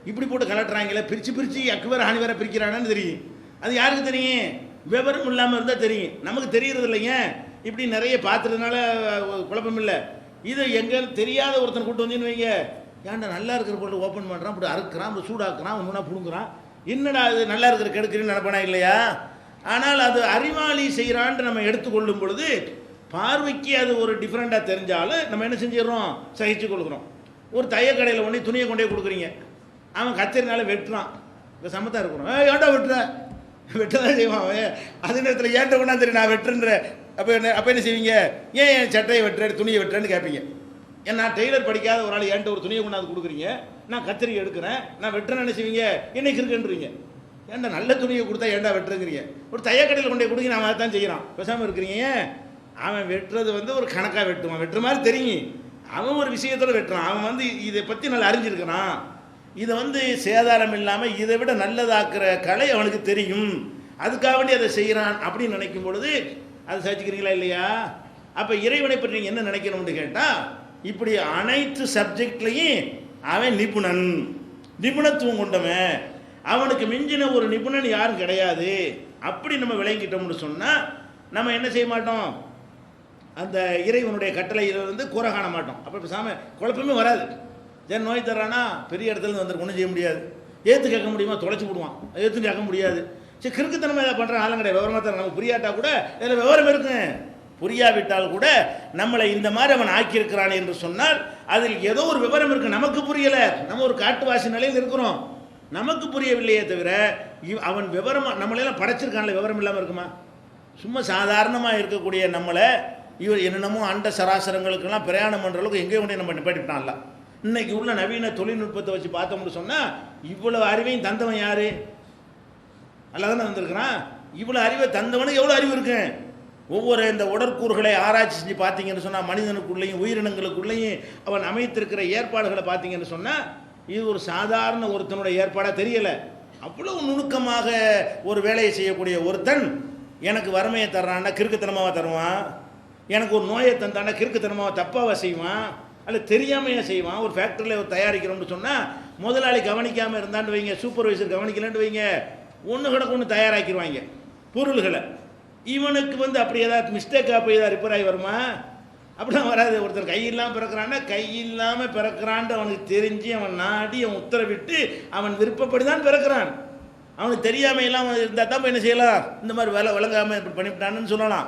இப்படி போட்டு கலட்டுறாங்களே, பிரித்து அக்கு வேறு ஹானி வேறு பிரிக்கிறானு தெரியும். அது யாருக்கு தெரியும்? விவரம் இல்லாமல் இருந்தால் தெரியும். நமக்கு தெரியறது இல்லைங்க. இப்படி நிறைய பார்த்துறதுனால குழப்பம் இல்லை. இது எங்கேன்னு தெரியாத ஒருத்தனை கூட்டு வந்தீங்கன்னு வைங்க, ஏன்டா நல்லா இருக்கிற பொருள் ஓப்பன் பண்ணுறான், இப்படி அறுக்கிறான், இப்படி சூடாக்குறான், ஒன்றுனா பிடுங்குறான், என்னடா அது நல்லா இருக்கிற கெடுக்கிறேன்னு நினைப்பானா இல்லையா? ஆனால் அது அறிவாளி செய்கிறான்ட்டு நம்ம எடுத்துக்கொள்ளும் பொழுது பார்வைக்கு அது ஒரு டிஃப்ரெண்ட்டாக தெரிஞ்சாலும் நம்ம என்ன செஞ்சிடறோம்? சகிச்சு கொடுக்குறோம். ஒரு தையக்கடையில் ஒன்றே துணியை கொண்டே கொடுக்குறீங்க, அவன் கத்திரினால வெட்டுறான், இப்போ சமத்தான் இருக்கிறோம். ஏன்டா வெட்டதான் செய்வான் அவன். அதே நேரத்தில் ஏன்ட்ட கொண்டா தெரியும் நான் வெட்டுன்ற. அப்போ என்ன செய்வீங்க? ஏன் என் சட்டையை வெட்டுறேன், துணியை வெட்டுறேன்னு கேட்பீங்க. ஏன் நான் டெய்லர் படிக்காத ஒரு ஆள் என்கிட்ட ஒரு துணியை கொண்டாந்து கொடுக்குறீங்க, நான் கத்திரிக்கை எடுக்கிறேன், நான் வெட்டுறேன்னு என்ன செய்வீங்க? என்னைக்கு இருக்குன்றீங்க. ஏன்டா நல்ல துணியை கொடுத்தா ஏன்டா வெட்டுறங்கிறீங்க. ஒரு தையக்கடையில் கொண்டே கொடுங்க, நான் அதை தான் செய்கிறான், பேசாமல் இருக்கிறீங்க. அவன் வெட்டுறது வந்து ஒரு கணக்காக வெட்டுவான், வெட்டுற மாதிரி தெரியும். அவன் ஒரு விஷயத்தோடு வெட்டுறான். அவன் வந்து இதை பற்றி நல்லா அறிஞ்சிருக்கிறான். இதை வந்து சேதாரம் இல்லாமல் இதை விட நல்லதாக்குற கலை அவனுக்கு தெரியும், அதுக்காக வேண்டி அதை செய்கிறான் அப்படின்னு நினைக்கும் பொழுது அதை சகிச்சுக்கிறீங்களா இல்லையா? அப்போ இறைவனை பற்றி நீங்கள் என்ன நினைக்கணும்னு கேட்டால், இப்படி அனைத்து சப்ஜெக்ட்லையும் அவன் நிபுணத்துவம் கொண்டவன், அவனுக்கு மிஞ்சின ஒரு நிபுணன் யாரும் கிடையாது. அப்படி நம்ம விளங்கிட்டோம்னு சொன்னால் நம்ம என்ன செய்ய மாட்டோம்? அந்த இறைவனுடைய கட்டளையில் வந்து கூற காண மாட்டோம். அப்போ பேசாமல் குழப்பமே வராது. ஜன் நோய் தர்றானா பெரிய இடத்துலேருந்து வந்துட்டு ஒன்றும் செய்ய முடியாது. ஏற்று கேட்க முடியுமா? தொலைச்சி விடுவான். ஏற்று கேட்க முடியாது. சரி, கிறுக்குத்தனமாக எதாவது பண்ணுறான் ஆளும் கிடையாது. விவரமாக தர நமக்கு புரியாட்டா கூட இதில் விவரம் இருக்குங்க. புரியாவிட்டால் கூட நம்மளை இந்த மாதிரி அவன் ஆக்கியிருக்கிறான் என்று சொன்னால் அதில் ஏதோ ஒரு விவரம் இருக்குது. நமக்கு புரியலை, நம்ம ஒரு காட்டுவாசி நிலையில் இருக்கிறோம், நமக்கு புரியவில்லையே தவிர அவன் விவரமாக நம்மளெல்லாம் படைச்சிருக்கான்ல, விவரம் இல்லாமல் இருக்குமா? சும்மா சாதாரணமாக இருக்கக்கூடிய நம்மளை இவர் என்னென்னமோ அண்ட சராசரங்களுக்கெல்லாம் பிரயாணம் பண்ணுற அளவுக்கு எங்கேயும் கொண்டு நம்ம நிப்பாட்டிவிட்டான்ல. இன்னைக்கு உள்ள நவீன தொழில்நுட்பத்தை வச்சு பார்த்தோம்னு சொன்னால் இவ்வளவு அறிவையும் தந்தவன் யாரு? நல்லா தானே வந்திருக்கிறான். இவ்வளோ அறிவை தந்தவனுக்கு எவ்வளோ அறிவு இருக்கு? ஒவ்வொரு இந்த உடற்கூறுகளை ஆராய்ச்சி செஞ்சு பார்த்தீங்கன்னு சொன்னால் மனிதனுக்குள்ளேயும் உயிரினங்களுக்குள்ளேயும் அவன் அமைத்திருக்கிற ஏற்பாடுகளை பார்த்தீங்கன்னு சொன்னால் இது ஒரு சாதாரண ஒருத்தனுடைய ஏற்பாடாக தெரியலை. அவ்வளோ நுணுக்கமாக ஒரு வேலையை செய்யக்கூடிய ஒருத்தன் எனக்கு வறுமையை தர்றான்னா கிறுக்குத்தனமாக தருவான், எனக்கு ஒரு நோயை தந்தான்னா கிறுக்குத்தனமாக தப்பாக செய்வான், அல்ல தெரியாமையே செய்வான். ஒரு ஃபேக்ட்ரியில் தயாரிக்கிறோம்னு சொன்னால் முதலாளி கவனிக்காமல் இருந்தான்னு வைங்க, சூப்பர்வைசர் கவனிக்கலன்னு வைங்க, ஒன்று கிடக்கு ஒன்று தயாராக்கிடுவாங்க பொருள்களை. இவனுக்கு வந்து அப்படி ஏதாவது மிஸ்டேக்காக போய் ஏதாவது ரிப்பேர் ஆகி வருமா? அப்படிலாம் வராது. ஒருத்தர் கையில்லாமல் பிறக்கிறான்னா கையில்லாமல் பிறக்கிறான்ட்டு அவனுக்கு தெரிஞ்சு அவன் நாடி அவன் உத்தரவிட்டு அவன் விருப்பப்படி தான் பிறக்கிறான். அவனுக்கு தெரியாமல் இல்லாமல் இருந்தால் தான் என்ன செய்யலாம்? இந்த மாதிரி விளங்காமல் இப்படி பண்ணிவிட்டான்னு சொல்லலாம்.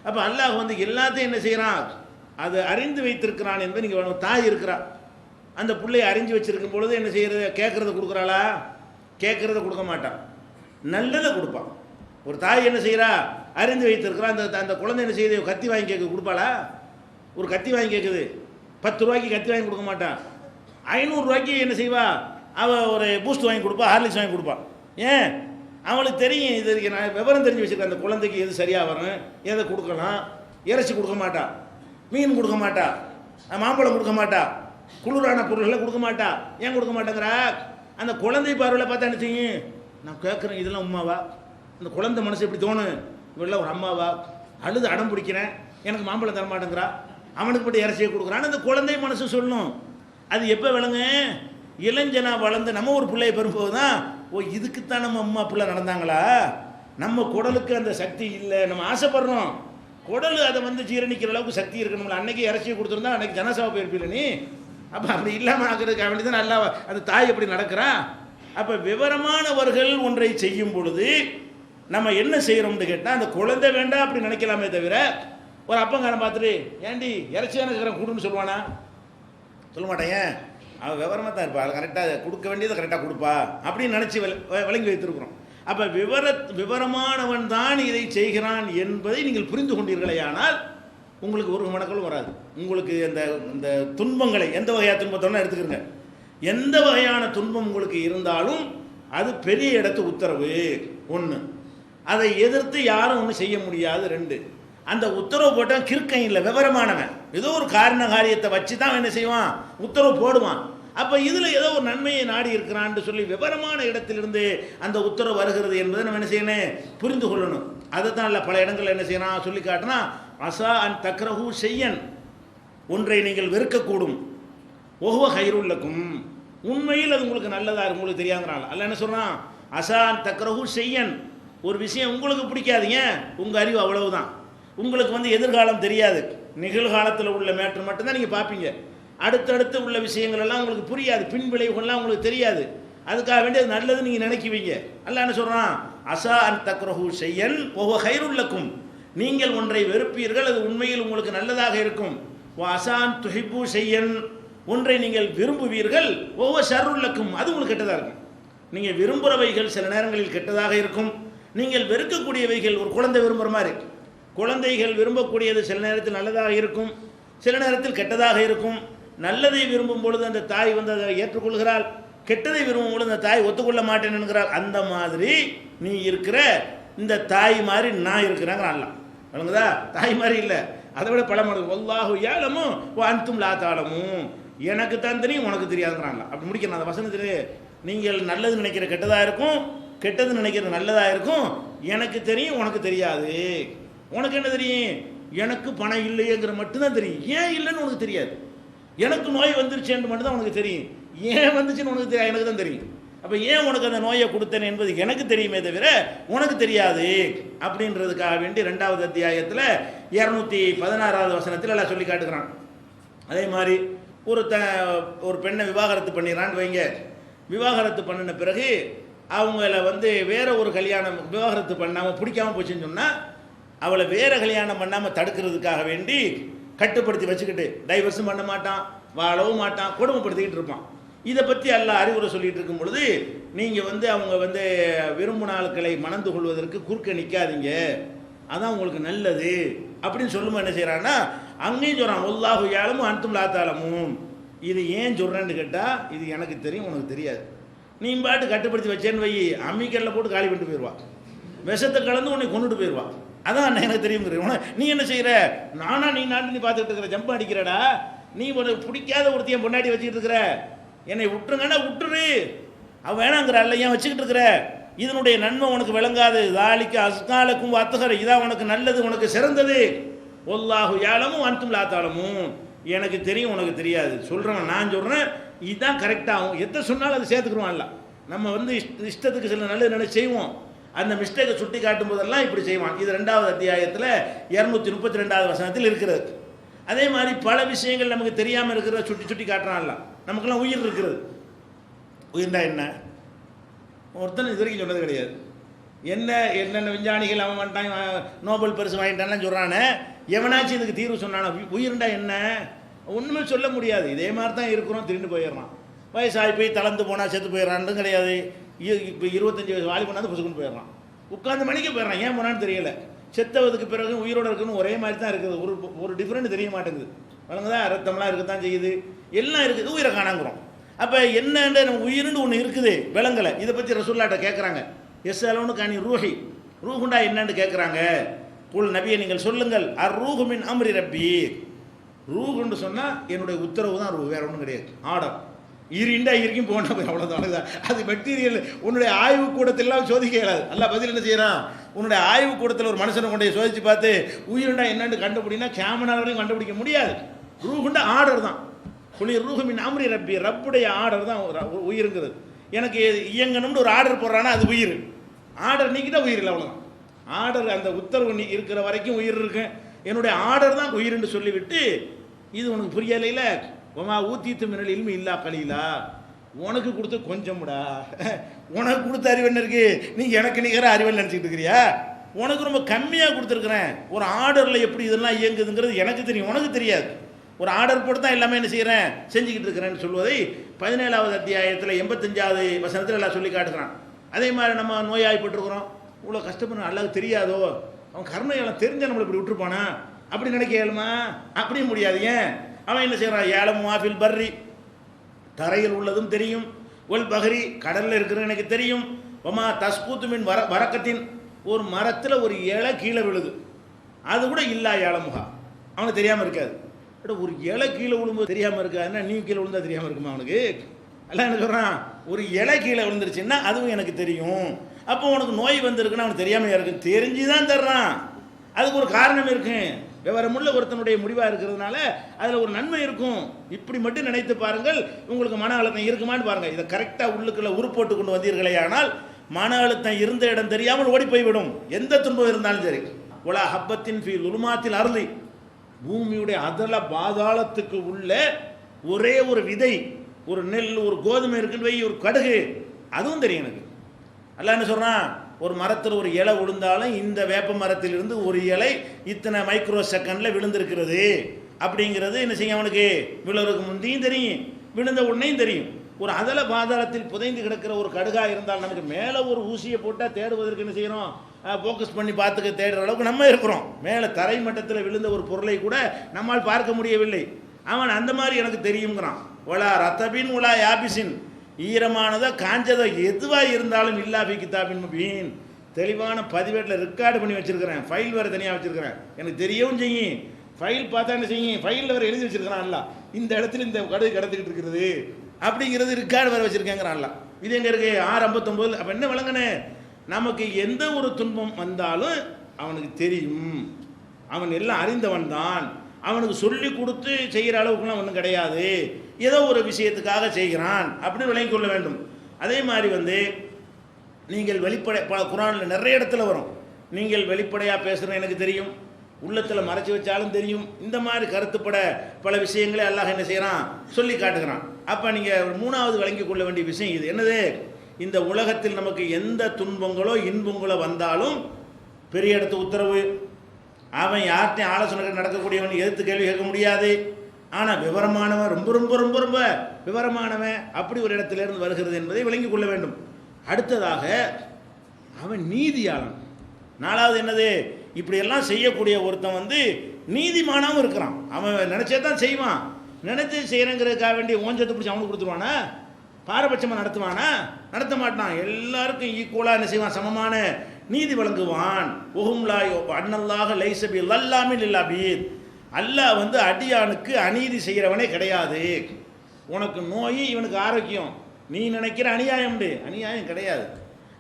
அப்போ அல்லாஹ் வந்து எல்லாத்தையும் என்ன செய்கிறான்? அதை அறிந்து வைத்திருக்கிறான் என்பது நீங்கள் தாய் இருக்கிறான், அந்த பிள்ளையை அறிஞ்சு வச்சிருக்கும் பொழுது என்ன செய்யறது? கேட்குறத கொடுக்குறாளா? கேட்குறத கொடுக்க மாட்டான், நல்லதை கொடுப்பான். ஒரு தாய் என்ன செய்கிறா? அறிந்து வைத்திருக்கிறான். அந்த குழந்தை என்ன செய்யுது? கத்தி வாங்கி கேட்க கொடுப்பாளா? ஒரு கத்தி வாங்கி கேட்குது, 10 ரூபாய்க்கு கத்தி வாங்கி கொடுக்க மாட்டான். 500 ரூபாய்க்கு என்ன செய்வா? அவள் ஒரு பூஸ்ட் வாங்கி கொடுப்பா, ஹார்லிக்ஸ் வாங்கி கொடுப்பான். ஏன்? அவளுக்கு தெரியும், இது நான் விவரம் தெரிஞ்சு வச்சுருக்கேன், அந்த குழந்தைக்கு எது சரியாக வரும், எதை கொடுக்கலாம். இறைச்சி கொடுக்க மாட்டா, மீன் கொடுக்க மாட்டா, மாம்பழம் கொடுக்க மாட்டா, குளிரான பொருள்களை கொடுக்க மாட்டா. ஏன் கொடுக்க மாட்டேங்கிறா? அந்த குழந்தை பார்வையில் பார்த்தா என்ன செய்யும்? நான் கேட்குறேன், இதெல்லாம் உமாவா? அந்த குழந்தை மனசு எப்படி தோணும்? இவெல்லாம் ஒரு அம்மாவா? அழுது அடம் பிடிக்கிறேன், எனக்கு மாம்பழம் தர மாட்டேங்கிறா, அவனுக்கு மட்டும் இறைச்சியை கொடுக்குறான்னு அந்த குழந்தை மனசு சொல்லணும். அது எப்போ விளங்க? இளைஞனா வளர்ந்து நம்ம ஒரு பிள்ளையை பெறும்போது தான், ஓ இதுக்குத்தான் நம்ம அம்மா பிள்ளை நடந்தாங்களா, நம்ம குடலுக்கு அந்த சக்தி இல்லை, நம்ம ஆசைப்படுறோம், குடல் அதை வந்து ஜீரணிக்கிற அளவுக்கு சக்தி இருக்கணும்ல. அன்னைக்கு இறைச்சியை கொடுத்துருந்தா அன்னைக்கு ஜனசாவை போயிருப்பில்ல நீ. அப்போ அப்படி இல்லாமல் ஆகிறதுக்கு வேண்டி தான் நல்லா அந்த தாய் எப்படி நடக்கிறா. அப்போ விவரமானவர்கள் ஒன்றை செய்யும் பொழுது நம்ம என்ன செய்கிறோம்னு கேட்டால், அந்த குழந்தை வேண்டாம் அப்படி நினைக்கலாமே தவிர, ஒரு அப்பங்காரன் பார்த்துட்டு ஏண்டி இறைச்சியான இருக்கிற கொடுன்னு சொல்லுவானா? சொல்ல மாட்டேன். அவன் விவரமாக தான் இருப்பா, கரெக்டாக கொடுக்க வேண்டியதை கரெக்டாக கொடுப்பா அப்படின்னு நினச்சி விளங்கி வைத்திருக்கிறோம். அப்போ விவரமானவன் தான் இதை செய்கிறான் என்பதை நீங்கள் புரிந்து கொண்டீர்களே, ஆனால் உங்களுக்கு ஒரு மனக்களும் வராது. உங்களுக்கு இந்த துன்பங்களை எந்த வகையான துன்பத்தோட எடுத்துக்கிறங்க, எந்த வகையான துன்பம் உங்களுக்கு இருந்தாலும் அது பெரிய இடத்து உத்தரவு ஒன்று, அதை எதிர்த்து யாரும் ஒன்றும் செய்ய முடியாது. ரெண்டு, அந்த உத்தரவு போட்டால் கிறுக்கன் இல்லை, விவரமானவன் ஏதோ ஒரு காரியத்தை வச்சு தான் என்ன செய்வான், உத்தரவு போடுவான். அப்போ இதில் ஏதோ ஒரு நன்மையை நாடி இருக்கிறான்னு சொல்லி விவரமான இடத்திலிருந்து அந்த உத்தரவு வருகிறது என்பதை நம்ம என்ன செய்யணும், புரிந்து கொள்ளணும். அதை தான் இல்லை பல இடங்களில் என்ன செய்யணும் சொல்லி காட்டினா, அசா அன் தக்ரஹு செய்யன், ஒன்றை நீங்கள் வெறுக்கக்கூடும், ஒஹுவ ஹைருல்லக்கும், உண்மையில் அது உங்களுக்கு நல்லதா உங்களுக்கு தெரியாதுனால அல்ல என்ன சொல்கிறான், அசா அன் தக்ரஹு செய்யன், ஒரு விஷயம் உங்களுக்கு பிடிக்காதீங்க, உங்கள் அறிவு அவ்வளவுதான், உங்களுக்கு வந்து எதிர்காலம் தெரியாது, நிகழ்காலத்தில் உள்ள மேட்ரு மட்டும்தான் நீங்கள் பார்ப்பீங்க, அடுத்தடுத்து உள்ள விஷயங்கள் எல்லாம் உங்களுக்கு புரியாது, பின் விளைவுகள்லாம் உங்களுக்கு தெரியாது, அதுக்காக வேண்டிய நல்லது நீங்கள் நினைக்குவீங்க. அல்ல என்ன சொல்கிறான், அசா அன் தக்ரஹு செய்யன் ஒஹுவ ஹைருல்லக்கும், நீங்கள் ஒன்றை வெறுப்பீர்கள், அது உண்மையில் உங்களுக்கு நல்லதாக இருக்கும். அசா அன் துஹிப்பு செய்யன், ஒன்றை நீங்கள் விரும்புவீர்கள், ஒவ்வொரு ஷர்ருல்லக்கும், அது உங்களுக்கு கெட்டதாக இருக்கும். நீங்கள் விரும்புகிறவைகள் சில நேரங்களில் கெட்டதாக இருக்கும், நீங்கள் வெறுக்கக்கூடியவைகள் ஒரு குழந்தை விரும்புகிற மாதிரி, குழந்தைகள் விரும்பக்கூடியது சில நேரத்தில் நல்லதாக இருக்கும், சில நேரத்தில் கெட்டதாக இருக்கும். நல்லதை விரும்பும் பொழுது அந்த தாய் வந்து அதை ஏற்றுக்கொள்கிறாள், கெட்டதை விரும்பும் பொழுது அந்த தாய் ஒத்துக்கொள்ள மாட்டேன் என்கிறாள். அந்த மாதிரி நீ இருக்கிற இந்த தாய் மாதிரி நான் இருக்கிறேங்க அல்ல, வழங்குதா? தாய் மாதிரி இல்லை, அதை விட பல மடங்கு. வல்லாஹு யஅலமு வ அன்தும் லா தஅலமூன், எனக்கு தான் தெரியும் உனக்கு தெரியாதுங்கிறாங்க. அப்படி முடிக்கணும் அந்த வசனத்தில். நீங்கள் நல்லது நினைக்கிற கெட்டதாக இருக்கும், கெட்டது நினைக்கிறது நல்லதாக இருக்கும், எனக்கு தெரியும் உனக்கு தெரியாது. உனக்கு என்ன தெரியும்? எனக்கு பணம் இல்லையேங்கிற மட்டும்தான் தெரியும், ஏன் இல்லைன்னு உனக்கு தெரியாது. எனக்கு நோய் வந்துருச்சுன்னு மட்டும்தான் உனக்கு தெரியும், ஏன் வந்துச்சுன்னு உனக்கு தெரியாது, எனக்கு தான் தெரியும். அப்போ ஏன் உனக்கு அந்த நோயை கொடுத்தேன் என்பது எனக்கு தெரியுமே தவிர உனக்கு தெரியாது அப்படின்றதுக்காக வேண்டி 2வது அத்தியாயத்தில் 216வது வசனத்தில் எல்லாம் சொல்லி காட்டுக்கிறான். அதே மாதிரி ஒரு பெண்ணை விவாகரத்து பண்ணிடுறான்னு வைங்க, விவாகரத்து பண்ணின பிறகு அவங்கள வந்து வேற ஒரு கல்யாணம் விவாகரத்து பண்ணாமல் பிடிக்காமல் போச்சுன்னு சொன்னால் அவளை வேறு கல்யாணம் பண்ணாமல் தடுக்கிறதுக்காக வேண்டி கட்டுப்படுத்தி வச்சுக்கிட்டு டைவர்ஸும் பண்ண மாட்டான், வாழவும் மாட்டான், கொடுமைப்படுத்திக்கிட்டு இருப்பான். இதை பற்றி அல்லாஹ் அறிவுரை சொல்லிகிட்டு இருக்கும் பொழுது, நீங்கள் வந்து அவங்க வந்து விரும்பும் ஆட்களை மணந்து கொள்வதற்கு குறுக்க நிற்காதீங்க, அதான் உங்களுக்கு நல்லது அப்படின்னு சொல்லும்போது என்ன செய்கிறான்னா, அங்கேயும் சொல்கிறான் வல்லாஹு யஅலமு அன்தும் லா தஅலமூன். இது ஏன் சொல்கிறேன்னு கேட்டால், இது எனக்கு தெரியும் உனக்கு தெரியாது. நீ பாட்டு கட்டுப்படுத்தி வச்சேன்னு வை, அம்மிக்கல்ல போட்டு காலி பண்ணிட்டு போயிடுவா, விஷத்தை கலந்து உன்னை கொண்டுட்டு போயிடுவா. அதான் எனக்கு தெரியுங்கிறேன். நீ என்ன செய்கிற, நானா நீ நாட்டு நீ பார்த்துக்கிட்டு இருக்கிற, ஜம்பு அடிக்கிறடா, நீ ஒரு பிடிக்காத ஒருத்தையும் பொண்டாட்டி வச்சுக்கிட்டு இருக்கிற, என்னை விட்டுருங்கன்னா விட்டுரு, அவன் வேணாங்கிற அல்ல ஏன் வச்சுக்கிட்டு இருக்கிற, இதனுடைய நன்மை உனக்கு விளங்காது, தாலிக்கு அஸ்காலக்கும் அத்தகர, இதான் உனக்கு நல்லது, உனக்கு சிறந்தது. வல்லாஹு யஅலமு அன்தும் லா தஅலமூன், எனக்கு தெரியும் உனக்கு தெரியாது. சொல்கிறவன் நான் சொல்கிறேன், இதுதான் கரெக்டாகும். எதை சொன்னாலும் அதை சேர்த்துக்குருவான்ல. நம்ம வந்து இஷ்டத்துக்கு சில நல்லது நினைச்சு செய்வோம், அந்த மிஸ்டேக்கை சுட்டி காட்டும் போதெல்லாம் இப்படி செய்வான். இது 2வது அத்தியாயத்தில் 232வது வசனத்தில் இருக்கிறது. அதே மாதிரி பல விஷயங்கள் நமக்கு தெரியாமல் இருக்கிறத சுட்டி காட்டுறான்ல. நமக்கெல்லாம் உயிர் இருக்கிறது. உயிர்னா என்ன ஒருத்தன் இது வரைக்கும் சொன்னது கிடையாது. என்னென்ன விஞ்ஞானிகள் அவன் வந்துட்டான், நோபல் பரிசு வாங்கிட்டான்லாம் சொல்கிறானே, எவனாச்சும் இதுக்கு தீர்வு சொன்னானா? உயிர்ண்டா என்ன ஒன்றுமே சொல்ல முடியாது. இதே மாதிரி தான் இருக்கிறோம், திருண்டு போயிடுறான். வயசாகி போய் தளர்ந்து போனால் செத்து போயிடறான்னு கிடையாது. இப்போ 25 வயசு வாலி பண்ணாது புசுக்குன்னு போயிடறான், உட்காந்து மணிக்கு போயிடறான். ஏன் போனான்னு தெரியல. செத்தவதுக்கு பிறகு உயிரோடு இருக்குன்னு ஒரே மாதிரி தான் இருக்குது, ஒரு டிஃப்ரெண்ட் தெரிய மாட்டேங்குது. வழங்குதா? ரத்தம்லாம் இருக்கத்தான் செய்யுது, எல்லாம் இருக்குது, உயிரை காணாங்கிறோம். அப்போ என்னன்ற நம்ம உயிர்னு ஒன்று இருக்குது, விளங்கலை. இதை பற்றி ரசூல்லாட்ட கேட்குறாங்க, எஸ் அலோன்னு காணி ரூஹி, ரூஹுண்டா என்னன்னு கேட்குறாங்க. குல் நபியை நீங்கள் சொல்லுங்கள், அர் ரூஹு மின் அம்ரி ரப்பி, ரூஹுன்னு சொன்னால் என்னுடைய உத்தரவு தான் ரூஹ், வேறு ஒன்றும் கிடையாது, ஆர்டர். இருண்டா இருக்கும் போனால் போய் அவ்வளோதான். அது மெட்டீரியல் உன்னுடைய ஆய்வு கூடத்திலாம் சோதிக்க இயலாது. அல்ல பதில் என்ன செய்யறான், உன்னுடைய ஆய்வு கூடத்தில் ஒரு மனுஷனை கொண்டு சோதிச்சு பார்த்து உயிருண்டா என்னன்னு கண்டுபிடினா கேமராவிலையும் கண்டுபிடிக்க முடியாது. ரூஹுண்டா ஆர்டர் தான். குளிர் ரூஹுமின் அம்ரி ரப்பி, ரப்புடைய ஆர்டர் தான் உயிருங்கிறது. எனக்கு இயங்கணும்னு ஒரு ஆர்டர் போடுறான்னா அது உயிர். ஆர்டர் நீக்கிட்டா உயிர் இல்லை, அவ்வளோதான். ஆர்டர் அந்த உத்தரவு நீ இருக்கிற வரைக்கும் உயிர் இருக்கு. என்னுடைய ஆர்டர் தான் உயிர்ன்னு சொல்லிவிட்டு, இது உனக்கு புரியலையில உமா ஊத்தித்து மின்னல் இல்மி இல்லா கலீலா, உனக்கு கொடுத்து கொஞ்சம்டா, உனக்கு கொடுத்த அறிவு என்ன இருக்கு, நீ எனக்கு நிகர அறிவல் நினச்சிக்கிட்டு இருக்கிறியா? உனக்கு ரொம்ப கம்மியாக கொடுத்துருக்குறேன். ஒரு ஆர்டரில் எப்படி இதெல்லாம் இயங்குதுங்கிறது எனக்கு தெரியும், உனக்கு தெரியாது. ஒரு ஆர்டர் போட்டு தான் எல்லாமே என்ன செய்கிறேன், செஞ்சுக்கிட்டு இருக்கிறேன்னு சொல்வதை 17வது அத்தியாயத்தில் 85வது வசனத்தில் எல்லாம் சொல்லி காட்டுகிறான். அதே மாதிரி நம்ம நோயாய்ப்பட்டிருக்கிறோம், இவ்வளோ கஷ்டப்படுற அல்லாஹ்வுக்கு தெரியாதோ, அவன் கருணையெல்லாம் தெரிஞ்ச நம்மளை இப்படி விட்டுருப்பானா அப்படி நினைக்க இயலுமா? அப்படியும் முடியாது. ஏன்? அவன் என்ன செய்கிறான், ஏலம் வாஃபில் பர்ரி, தரையில் உள்ளதும் தெரியும், ஒல் பஹரி, கடலில் இருக்கிறது எனக்கு தெரியும், ஒமா தஸ்கூத்து மின் வரக்கத்தின், ஒரு மரத்தில் ஒரு இலை கீழே விழுது, அது கூட இல்லா ஏலமுகா, அவனுக்கு தெரியாமல் இருக்காது. ஒரு இலை கீழே விழும்போது தெரியாமல் இருக்காதுன்னா நீ கீழே விழுந்தா தெரியாமல் இருக்குமா அவனுக்கு? எல்லாம் என்ன சொல்கிறான், ஒரு இலை கீழே விழுந்துருச்சுன்னா அதுவும் எனக்கு தெரியும். அப்போ உனக்கு நோய் வந்திருக்குன்னு அவனுக்கு தெரியாமல் இருக்கு, தெரிஞ்சு தான் தர்றான். அதுக்கு ஒரு காரணம் இருக்கு. விவரமுள்ள ஒருத்தனுடைய முடிவாக இருக்கிறதுனால அதில் ஒரு நன்மை இருக்கும். இப்படி மட்டும் நினைத்து பாருங்கள், உங்களுக்கு மன அழுத்தம் இருக்குமான்னு பாருங்கள். இதை கரெக்டாக உள்ளுக்குள்ள உருப்போட்டு கொண்டு வந்தீர்களே ஆனால் மன அழுத்தம் இருந்த இடம் தெரியாமல் ஓடி போய்விடும். எந்த துன்பம் இருந்தாலும் சரி. உலா ஹப்பத்தின் ஃபீ லுலுமாத்தில் அருளி, பூமியுடைய அதல பாதாளத்துக்கு உள்ள ஒரே ஒரு விதை, ஒரு நெல், ஒரு கோதுமை இருக்குன்னு வை, ஒரு கடுகு, அதுவும் தெரியும் எனக்கு. அல்லாஹ் என்ன சொல்கிறான், ஒரு மரத்தில் ஒரு இலை விழுந்தாலும் இந்த வேப்ப மரத்திலிருந்து ஒரு இலை இத்தனை மைக்ரோ செகண்டில் விழுந்திருக்கிறது அப்படிங்கிறது என்ன செய்யும், அவனுக்கு விழுறதுக்கு முந்தையும் தெரியும், விழுந்த உடனேயும் தெரியும். ஒரு அதல பாதாளத்தில் புதைந்து கிடக்கிற ஒரு கடுகாக இருந்தால் நமக்கு மேலே ஒரு ஊசியை போட்டால் தேடுவதற்கு என்ன செய்யணும், ஃபோக்கஸ் பண்ணி பார்த்துக்க தேடுற அளவுக்கு நம்ம இருக்கிறோம். மேலே தரை மட்டத்தில் விழுந்த ஒரு பொருளை கூட நம்மால் பார்க்க முடியவில்லை. அவன் அந்த மாதிரி எனக்கு தெரியுங்கிறான். ஒலா ரத்தபின் உலா யாபிசின், ஈரமானதோ காஞ்சதோ எதுவாக இருந்தாலும் இல்லாபி கிதாபின் முபீன், தெளிவான பதிவேட்டில் ரெக்கார்டு பண்ணி வச்சிருக்கிறேன், ஃபைல் வேறு தனியாக வச்சிருக்கிறேன், எனக்கு தெரியவும் செய்யும். ஃபைல் பார்த்தா என்ன செய்யும், ஃபைலில் வேறு எழுதி வச்சிருக்கிறான். அல்ல இந்த இடத்துல இந்த கடுகு கிடந்துக்கிட்டு இருக்கிறது அப்படிங்கிறது ரெக்கார்டு வேறு வச்சிருக்கேங்கிறான். அல்ல இது எங்கே இருக்குது, 6:59. அப்போ என்ன விளங்குனே, நமக்கு எந்த ஒரு துன்பம் வந்தாலும் அவனுக்கு தெரியும், அவன் எல்லாம் அறிந்தவன் தான். அவனுக்கு சொல்லி கொடுத்து செய்கிற அளவுக்குலாம் ஒன்றும் கிடையாது, ஏதோ ஒரு விஷயத்துக்காக செய்கிறான் அப்படின்னு விளங்கி கொள்ள வேண்டும். அதே மாதிரி நீங்கள் வெளிப்படை குர்ஆனில் நிறைய இடத்துல வரும், நீங்கள் வெளிப்படையாக பேசுகிற எனக்கு தெரியும், உள்ளத்தில் மறைச்சி வச்சாலும் தெரியும். இந்த மாதிரி கருத்துப்பட பல விஷயங்களே அல்லாஹ் என்ன செய்கிறான், சொல்லி காட்டுகிறான். அப்போ நீங்கள் 3வது விளங்கி கொள்ள வேண்டிய விஷயம் இது என்னது, இந்த உலகத்தில் நமக்கு எந்த துன்பங்களோ இன்பங்களோ வந்தாலும் பெரிய இடத்து உத்தரவு, அவன் யார்கிட்டையும் ஆலோசனை நடக்கக்கூடியவன் எதிர்த்து கேள்வி கேட்க முடியாது. ஆனால் விவரமானவன், ரொம்ப ரொம்ப ரொம்ப ரொம்ப விவரமானவன் அப்படி ஒரு இடத்திலிருந்து வருகிறது என்பதை விளங்கி கொள்ள வேண்டும். அடுத்ததாக அவன் நீதியாளன். 4வது என்னது, இப்படியெல்லாம் செய்யக்கூடிய ஒருத்தன் நீதிமானாகவும் இருக்கிறான். அவன் நினச்சே தான் செய்வான், நினச்சி செய்கிறங்கிறதுக்காக வேண்டிய ஓஞ்சத்தை பிடிச்சி அவனுக்கு கொடுத்துருவானா, பாரபட்சமாக நடத்துவானா, நடத்த மாட்டான். எல்லாருக்கும் ஈக்குவலாக என்ன செய்வான், சமமான நீதி வழங்குவான். ஒஹும்லாயோ அண்ணல்லாக லைசபி லல்லாமின் இல்லாபீத், அல்லாஹ் அடியானுக்கு அநீதி செய்கிறவனே கிடையாது. உனக்கு நோய், இவனுக்கு ஆரோக்கியம், நீ நினைக்கிற அநியாயம் அநியாயம் கிடையாது.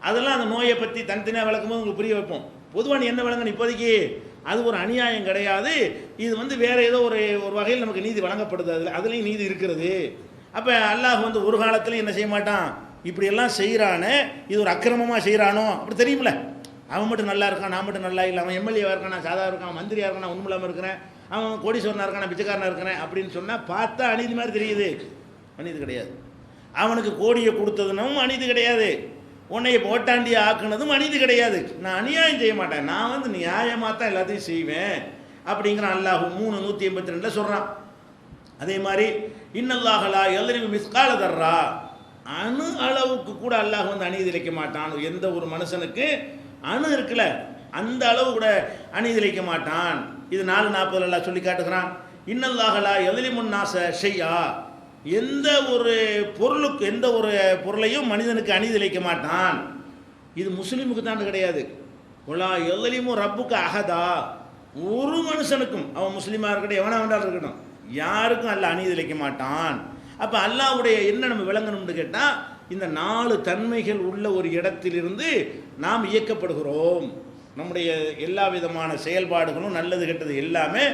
அதெல்லாம் அந்த நோயை பற்றி தனித்தனியாக விளக்கும்போது உங்களுக்கு புரிய வைப்போம். பொதுவாக நீ என்ன விளங்கணும், இப்போதைக்கு அது ஒரு அநியாயம் கிடையாது, இது வேறு ஏதோ ஒரு வகையில் நமக்கு நீதி வழங்கப்படுது, அதுலேயும் நீதி இருக்கிறது. அப்போ அல்லாஹ் ஒரு காலத்துலையும் என்ன செய்ய மாட்டான், இப்படியெல்லாம் செய்கிறானே இது ஒரு அக்கிரமமாக செய்கிறானோ அப்படி தெரியுமில்ல. அவன் மட்டும் நல்லா இருக்கான், நான் மட்டும் நல்லா இல்லை, அவன் எம்எல்ஏவாக இருக்கான், நான் சாதாரண இருக்கான், மந்திரியாக இருக்கான், நான் ஒன்றும் இல்லாமல் இருக்கிறேன், அவன் கோடீஸ்வரனாக இருக்கான், நான் பிச்சைக்காரனாக இருக்கிறேன் அப்படின்னு சொன்னால் பார்த்தா அநீதி மாதிரி தெரியுது. அநீதி கிடையாது. அவனுக்கு கோடியை கொடுத்ததுனும் அநீதி கிடையாது, உன்னைய ஓட்டாண்டியை ஆக்குனதும் அநீதி கிடையாது. நான் அநியாயம் செய்ய மாட்டேன், நான் நியாயமாக தான் எல்லாத்தையும் செய்வேன் அப்படிங்கிறான் அல்லாஹ் 3:182 சொல்கிறான். அதே மாதிரி இன்னல்லாஹலா எல்லரிமி மிஸ்கால தர்றா, அணு அளவுக்கு கூட அல்லாஹ் அநீதி இழைக்க மாட்டான். எந்த ஒரு மனுஷனுக்கு அணு இருக்குல்ல அந்த அளவு கூட அநீதி இழைக்க மாட்டான். இது 4:40 அல்லாஹ் சொல்லி காட்டுகிறான். இன்னல்லாஹலா எல்லரிமுன் நாச ஷையா, எந்த ஒரு பொருளுக்கு எந்த ஒரு பொருளையும் மனிதனுக்கு அநீதி இழைக்க மாட்டான். இது முஸ்லீமுக்கு தான் கிடையாது. ஒலா எல்லரிமும் ரப்புக்கு அகதா, ஒரு மனுஷனுக்கும், அவன் முஸ்லீமாக இருக்கட்டும் எவனா வேண்டாலும் இருக்கட்டும், யாருக்கும் அல்ல அநீதி இழைக்க மாட்டான். அப்போ அல்லாஹ்வுடைய என்ன நம்ம விளங்கணும்னு கேட்டால், இந்த 4 தன்மைகள் உள்ள ஒரு இடத்திலிருந்து நாம் இயக்கப்படுகிறோம். நம்முடைய எல்லா விதமான செயல்பாடுகளும் நல்லது கெட்டது எல்லாமே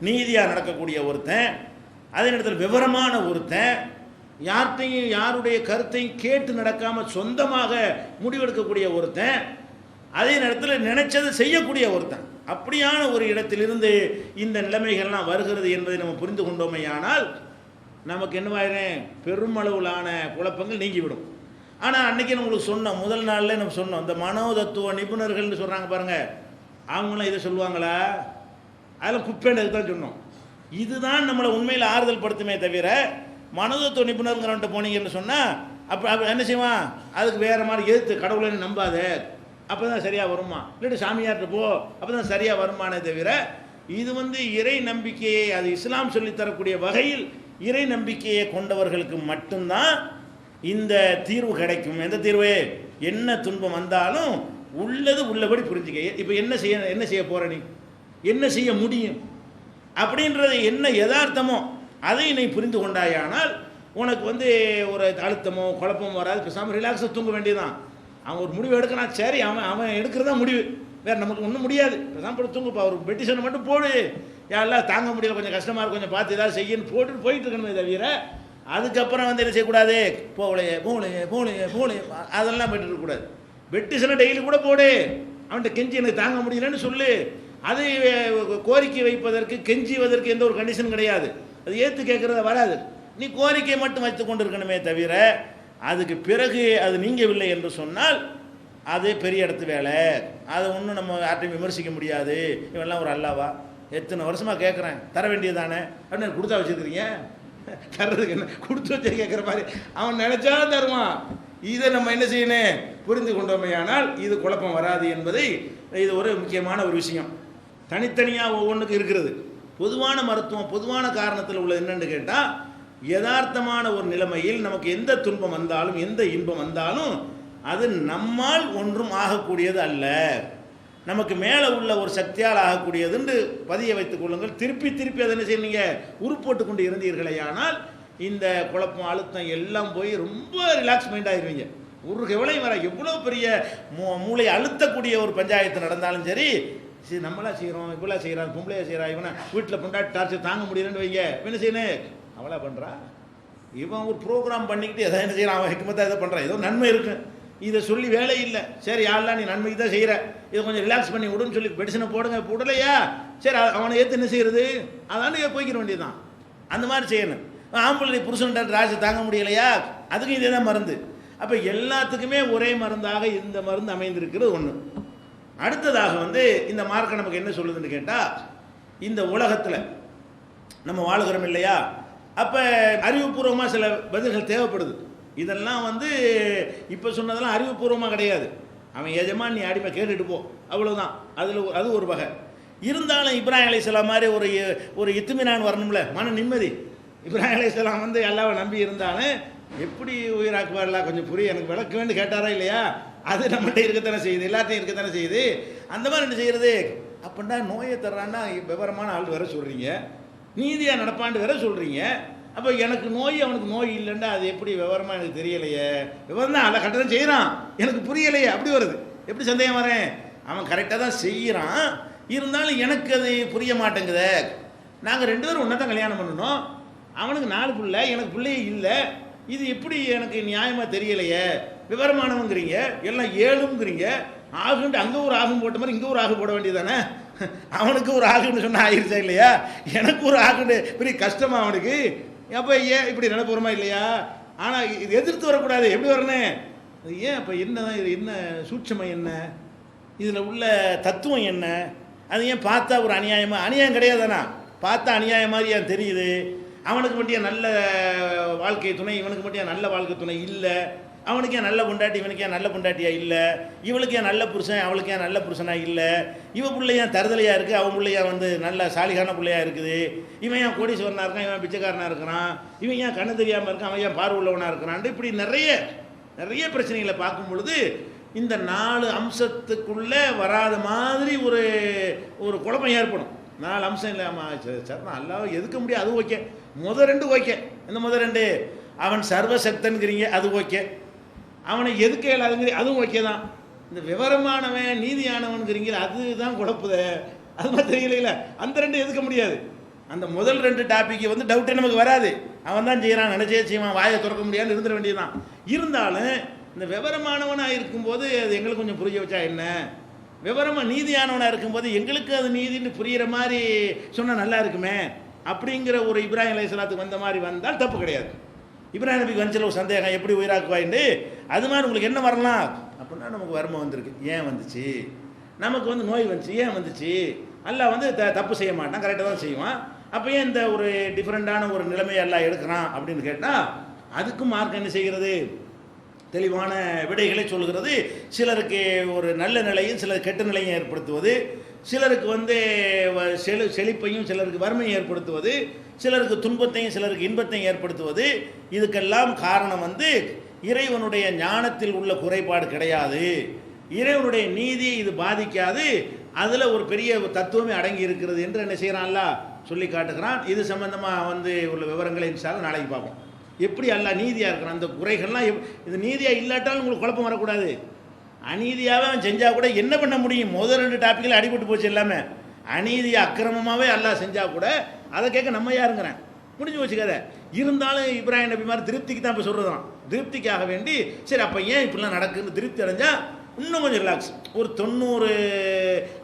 நீதியாக நடக்கக்கூடிய ஒருத்தன், அதே நேரத்தில் விவரமான ஒருத்தன், யார்கிட்டையும் யாருடைய கருத்தையும் கேட்டு நடக்காமல் சொந்தமாக முடிவெடுக்கக்கூடிய ஒருத்தன், அதே நேரத்தில் நினைச்சதை செய்யக்கூடிய ஒருத்தன். அப்படியான ஒரு இடத்திலிருந்து இந்த நிலைமைகள்லாம் வருகிறது என்பதை நம்ம புரிந்து கொண்டோமேயானால் நமக்கு என்னவாயிரும், பெருமளவிலான குழப்பங்கள் நீங்கிவிடும். ஆனால் அன்றைக்கி நம்மளுக்கு சொன்னோம், முதல் நாளில் நம்ம சொன்னோம், இந்த மனோதத்துவ நிபுணர்கள்னு சொல்கிறாங்க பாருங்கள், அவங்களாம் இதை சொல்லுவாங்களா? அதெல்லாம் குப்பேண்டதுக்கு தான் சொன்னோம். இதுதான் நம்மளை உண்மையில் ஆறுதல் படுத்துமே தவிர, மனோதத்துவ நிபுணருங்கிறவன்ட்ட போனீங்கன்னு சொன்னால் அப்போ என்ன செய்வான், அதுக்கு வேறு மாதிரி எதிர்த்து கடவுளை நம்பாத, அப்போ தான் சரியாக வருமா, இல்லாட்டி சாமியார்கிட்ட போ, அப்போ தான் சரியாக வருமானே தவிர, இது இறை நம்பிக்கையை, அது இஸ்லாம் சொல்லித்தரக்கூடிய வகையில் இறை நம்பிக்கையை கொண்டவர்களுக்கு மட்டும்தான் இந்த தீர்வு கிடைக்கும். எந்த தீர்வு? என்ன துன்பம் வந்தாலும் உள்ளது உள்ளபடி புரிஞ்சுக்க. இப்போ என்ன செய்ய போற, நீ என்ன செய்ய முடியும் அப்படின்றது என்ன யதார்த்தமோ அதை நீ புரிந்து கொண்டாயானால் உனக்கு ஒரு அழுத்தமோ குழப்பமோ வராது. பேசாமல் ரிலாக்ஸாக தூங்க வேண்டியதுதான். அவன் ஒரு முடிவு எடுக்கிறான், சரி அவன் எடுக்கிறதா முடிவு, வேறு நமக்கு ஒன்றும் முடியாது, பேசாமல் தூங்குப்பா, ஒரு பெட்டிஷனை மட்டும் போடு, யாரெல்லாம் தாங்க முடியல, கொஞ்சம் கஷ்டமாக இருக்கும், கொஞ்சம் பார்த்து ஏதாவது செய்யன்னு போட்டுட்டு போயிட்டு இருக்கணுமே தவிர, அதுக்கப்புறம் என்ன செய்யக்கூடாது, போகலையே போகலையே போகலையே போகலையே அதெல்லாம் போயிட்டு இருக்கக்கூடாது. பெட்டிஷனை டெய்லி கூட போடு, அவன்கிட்ட கெஞ்சி எனக்கு தாங்க முடியலன்னு சொல்லு. அதை கோரிக்கை வைப்பதற்கு கெஞ்சிவதற்கு எந்த ஒரு கண்டிஷன் கிடையாது, அது ஏற்று கேட்குறத வராது. நீ கோரிக்கை மட்டும் வைத்து கொண்டு இருக்கணுமே தவிர, அதுக்கு பிறகு அது நீங்கவில்லை என்று சொன்னால் அது பெரிய இடத்து வேலை, அதை ஒன்றும் நம்ம யார்ட்டையும் விமர்சிக்க முடியாது. இவெல்லாம் ஒரு அல்லாவா, எத்தனை வருஷமாக கேட்குறேன், தர வேண்டியதானே அப்படின்னு கொடுத்தா வச்சுருக்கிறீங்க, தர்றதுக்கு என்ன கொடுத்து வச்சு கேட்குற மாதிரி அவன் நினைச்சாலும் தருவான். இதை நம்ம என்ன செய்யணும், புரிந்து கொண்டோமையானால் இது குழப்பம் வராது என்பதை, இது ஒரு முக்கியமான ஒரு விஷயம். தனித்தனியாக ஒவ்வொன்றுக்கு இருக்கிறது. பொதுவான மருத்துவம் பொதுவான காரணத்தில் உள்ளது என்னென்னு கேட்டால், யதார்த்தமான ஒரு நிலைமையில் நமக்கு எந்த துன்பம் வந்தாலும் எந்த இன்பம் வந்தாலும் அது நம்மால் ஒன்றும் ஆகக்கூடியது அல்ல, நமக்கு மேலே உள்ள ஒரு சக்தியால் ஆகக்கூடியதுன்னு பதிய வைத்துக் கொள்ளுங்கள். திருப்பி திருப்பி அதை என்ன செய்யுங்க, உருப்போட்டு கொண்டு இருந்தீர்களே, ஆனால் இந்த குழப்பம் அழுத்தம் எல்லாம் போய் ரொம்ப ரிலாக்ஸ் மைண்ட் ஆகிடுவீங்க. ஒரு எவ்வளோ வர எவ்வளோ பெரிய மூளை அழுத்தக்கூடிய ஒரு பஞ்சாயத்து நடந்தாலும் சரி, சரி நம்மளா செய்கிறோம், இவ்வளோ செய்கிறான், பொம்பளையா செய்கிறா, இவனை வீட்டில் பொண்டாட்டி டார்ச்சர் தாங்க முடியலன்னு வைங்க, என்ன செய்யணும், அவளா பண்ணுறா, இவன் ஒரு ப்ரோக்ராம் பண்ணிக்கிட்டு எதை என்ன செய்கிறான், அவன் ஹிக்மத்தாக எதை பண்ணுறான், ஏதோ நன்மை இருக்கு, இதை சொல்லி வேலை இல்லை, சரி யாரெல்லாம் நீ நன்மைக்கு தான் செய்கிற, இதை கொஞ்சம் ரிலாக்ஸ் பண்ணி விடுன்னு சொல்லி பெடிஷனை போடுங்க, போடலையா சரி அவனை ஏற்று என்ன செய்கிறது, அதானே போய்க்கிற வேண்டியதுதான். அந்த மாதிரி செய்யணும். ஆம்பளை புருஷன்ட்ட ராசி தாங்க முடியலையா, அதுக்கும் இதே தான் மருந்து. அப்போ எல்லாத்துக்குமே ஒரே மருந்தாக இந்த மருந்து அமைந்திருக்கிறது ஒன்று. அடுத்ததாக இந்த மார்க்கம் நமக்கு என்ன சொல்லுதுன்னு கேட்டால், இந்த உலகத்தில் நம்ம வாழுகிறோம் இல்லையா, அப்போ அறிவுபூர்வமாக சில பதில்கள் தேவைப்படுது. இதெல்லாம் இப்போ சொன்னதெல்லாம் அறிவுபூர்வமாக கிடையாது, அவன் எஜமான் நீ அடிமை கேட்டுட்டு போ, அவ்வளோதான். அது ஒரு வகை. இருந்தாலும் இப்ராஹிம் அலைஹிஸ்ஸலாம் மாதிரி ஒரு இத்துமினான் வரணும்ல, மன நிம்மதி. இப்ராஹிம் அலைஹிஸ்ஸலாம் அல்லாஹ்வை நம்பி இருந்தாலும் எப்படி உயிராக்குவார்லாம் கொஞ்சம் புரிய எனக்கு விளக்க வேண்டு கேட்டாரா இல்லையா, அது நம்மகிட்ட இருக்கத்தானே செய்யுது, எல்லாத்தையும் இருக்கத்தானே செய்யுது. அந்த மாதிரி என்ன செய்கிறது, அப்படின்னா நோயை தர்றான்னா விவரமான ஆள் வேற சொல்கிறீங்க, நீதியாக நடப்பாண்டு வேற சொல்கிறீங்க. அப்போ எனக்கு நோய் அவனுக்கு நோய் இல்லைன்னா அது எப்படி விவரமாக எனக்கு தெரியலையே, விவரம் தான் அதை கரெக்டாக தான் செய்கிறான், எனக்கு புரியலையே, அப்படி வருது. எப்படி சந்தேகம் வரேன், அவன் கரெக்டாக தான் செய்கிறான், இருந்தாலும் எனக்கு அது புரிய மாட்டேங்குதே. நாங்கள் 2 பேரும் ஒன்றா தான் கல்யாணம் பண்ணணும், அவனுக்கு 4 பிள்ளை, எனக்கு பிள்ளையே இல்லை, இது எப்படி எனக்கு நியாயமாக தெரியலையே. விவரமானவங்கிறீங்க, எல்லாம் 7ங்கிறீங்க, ஆகுன்ட்டு அங்கே ஒரு ஆகும் போட்ட மாதிரி இங்கே ஒரு ஆகு போட வேண்டியதானே. அவனுக்கு ஒரு ஆகுன்னு சொன்னால் ஆகிருச்சா இல்லையா, எனக்கு ஒரு ஆகுன்னு பெரிய கஷ்டமாக அவனுக்கு. அப்போ ஏன் இப்படி நினைப்புறமா இல்லையா. ஆனால் இது எதிர்த்து வரக்கூடாது, எப்படி வரணும், ஏன் அப்போ என்னதான் இது, என்ன சூட்சமம், என்ன இதில் உள்ள தத்துவம் என்ன, அது ஏன் பார்த்தா ஒரு அநியாயமாக, அநியாயம் கிடையாதானா, பார்த்தா அநியாயம் மாதிரி ஏன் தெரியுது. அவனுக்கு மட்டும் நல்ல வாழ்க்கை துணை, இவனுக்கு மட்டும் நல்ல வாழ்க்கை துணை இல்லை, அவனுக்கு ஏன் நல்ல பொண்டாட்டி, இவனுக்கு ஏன் நல்ல பொண்டாட்டியா இல்லை, இவளுக்கு ஏன் நல்ல புருஷன், அவளுக்கு ஏன் நல்ல புருஷனா இல்லை, இவன் பிள்ளையா தருதலையாக இருக்குது, அவன் பிள்ளையா நல்ல சாலிகான பிள்ளையாக இருக்குது, இவன் ஏன் கோடீஸ்வரனாக இருக்கான், இவன் பிச்சைக்காரனாக இருக்கிறான், இவன் ஏன் கண்ணு தெரியாமல் இருக்கான், அவன் ஏன் பார்வை உள்ளவனாக இருக்கிறான். இப்படி நிறைய பிரச்சனைகளை பார்க்கும் பொழுது இந்த 4 அம்சத்துக்குள்ளே வராத மாதிரி ஒரு குழப்பம் ஏற்படும். 4 அம்சம் இல்லை, ஆமாம் சரி அல்லாஹ் எதுக்க முடியாது, அது ஓகே, முதல் 2 ஓகே, இந்த முதல் ரெண்டு. அவன் சர்வசக்தன்கிறீங்க, அது ஓகே. அவனை எதுக்கு இயலாதுங்கிற அதுவும் ஓகே தான். இந்த விவரமானவன் நீதியானவன்கிறீங்க அதுதான் குழப்புதே. அது மாதிரி தெரியல. அந்த ரெண்டு எதுக்க முடியாது. அந்த முதல் ரெண்டு டாபிக் வந்து டவுட்டே நமக்கு வராது. அவன் தான் செய்கிறான், நினைச்சே செய்வான், வாயை திறக்க முடியாதுன்னு இருந்துட வேண்டியதுதான். இருந்தாலும் இந்த விவரமானவனாக இருக்கும்போது அது எங்களுக்கு கொஞ்சம் புரிய வச்சா என்ன, விவரமாக நீதியானவனாக இருக்கும்போது எங்களுக்கு அது நீதின்னு புரிகிற மாதிரி சொன்னால் நல்லா இருக்குமே அப்படிங்கிற ஒரு இப்ராஹிம் அலைஹிஸ்ஸலாத்துக்கு வந்த மாதிரி வந்தால் தப்பு கிடையாது. இப்ராஹிம் நபிக்கு வந்துச்சுல ஒரு சந்தேகம், எப்படி உயிராக்குவாயின்னு, அது மாதிரி உங்களுக்கு என்ன வரலாம் அப்படின்னா, நமக்கு வறுமை வந்திருக்கு, ஏன் வந்துச்சு, நமக்கு வந்து நோய் வந்துச்சு, ஏன் வந்துச்சு, அல்லாஹ் வந்து தப்பு செய்ய மாட்டான், கரெக்டாக தான் செய்வான், அப்போ ஏன் இந்த ஒரு டிஃப்ரெண்ட்டான ஒரு நிலைமையை எல்லாம் எடுக்கிறான் அப்படின்னு கேட்டால், அதுக்கும் மார்க் என்ன செய்கிறது, தெளிவான விடைகளை சொல்கிறது. சிலருக்கு ஒரு நல்ல நிலையும் சிலர் கெட்ட நிலையும் ஏற்படுத்துவது, சிலருக்கு வந்து செழிப்பையும் சிலருக்கு வறுமையை ஏற்படுத்துவது, சிலருக்கு துன்பத்தையும் சிலருக்கு இன்பத்தையும் ஏற்படுத்துவது. இதுக்கெல்லாம் காரணம் வந்து இறைவனுடைய ஞானத்தில் உள்ள குறைபாடு கிடையாது, இறைவனுடைய நீதியை இது பாதிக்காது, அதில் ஒரு பெரிய தத்துவமே அடங்கி இருக்கிறது என்று என்ன செய்கிறான்ல சொல்லி காட்டுகிறான். இது சம்பந்தமாக வந்து உள்ள விவரங்களை இன்ஷால்லா நாளைக்கு பார்ப்போம். எப்படி அல்லாஹ் நீதியாக இருக்கிறான், அந்த குறைகள்லாம் இது நீதியாக இல்லாட்டாலும் உங்களுக்கு குழப்பம் வரக்கூடாது. அநீதியாகவே அவன் செஞ்சால் கூட என்ன பண்ண முடியும், முதல் ரெண்டு டாப்பிக்கில் அடிபட்டு போச்சு எல்லாமே. அநீதியை அக்கிரமமாகவே அல்லாஹ் செஞ்சால் கூட அதை கேட்க நம்ம யாருங்கிறேன், முடிஞ்சு போச்சு கதை. இருந்தாலும் இப்ராஹிம் நபி மாதிரி திருப்திக்கு தான் இப்போ சொல்கிறதான், திருப்திக்காக வேண்டி சரி அப்போ ஏன் இப்படிலாம் நடக்குன்னு திருப்தி அடைஞ்சால் இன்னும் கொஞ்சம் ரிலாக்ஸ். ஒரு 90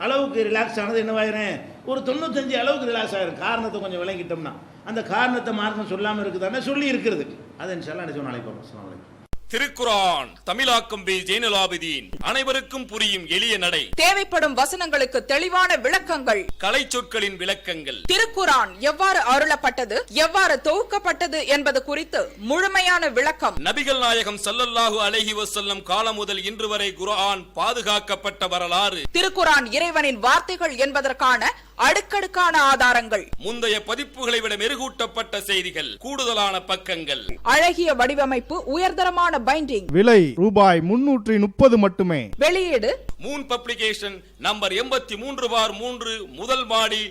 அளவுக்கு ரிலாக்ஸ் ஆனது என்னவாயிரும், ஒரு 95 அளவுக்கு ரிலாக்ஸ் ஆகிரும். காரணத்தை கொஞ்சம் விளங்கிட்டோம்னா, அந்த காரணத்தை மார்க்கம் சொல்லாமல் இருக்குதானே சொல்லி இருக்கிறது. அதை இன்ஷால்லா என்ன நாளைக்கு பார்ப்போம். அஸ்ஸலாமு அலைக்கும். திருக்குரான் தமிழாக்கம் பி ஜெய்னுலாபிதீன். அனைவருக்கும் புரியும் எளிய நடை, தேவைப்படும் வசனங்களுக்கு தெளிவான விளக்கங்கள், கலை சொற்களின் விளக்கங்கள், திருக்குரான் எவ்வாறு அருளப்பட்டது, எவ்வாறு தொகுக்கப்பட்டது என்பது குறித்து முழுமையான விளக்கம். நபிகள் நாயகம் ஸல்லல்லாஹு அலைஹி வஸல்லம் காலம் முதல் இன்று வரை குர்ஆன் பாதுகாக்கப்பட்ட வரலாறு, திருக்குரான் இறைவனின் வார்த்தைகள் என்பதற்கான அடுக்கடுக்கான ஆதாரங்கள், முந்தைய பதிப்புகளை விட மெருகூட்டப்பட்ட செய்திகள், கூடுதலான பக்கங்கள், அழகிய வடிவமைப்பு, உயர்தரமான பைண்டிங். விலை ரூபாய் 330 மட்டுமே. வெளியீடு மூன் பப்ளிகேஷன், நம்பர் 83/3, முதல் மாடி,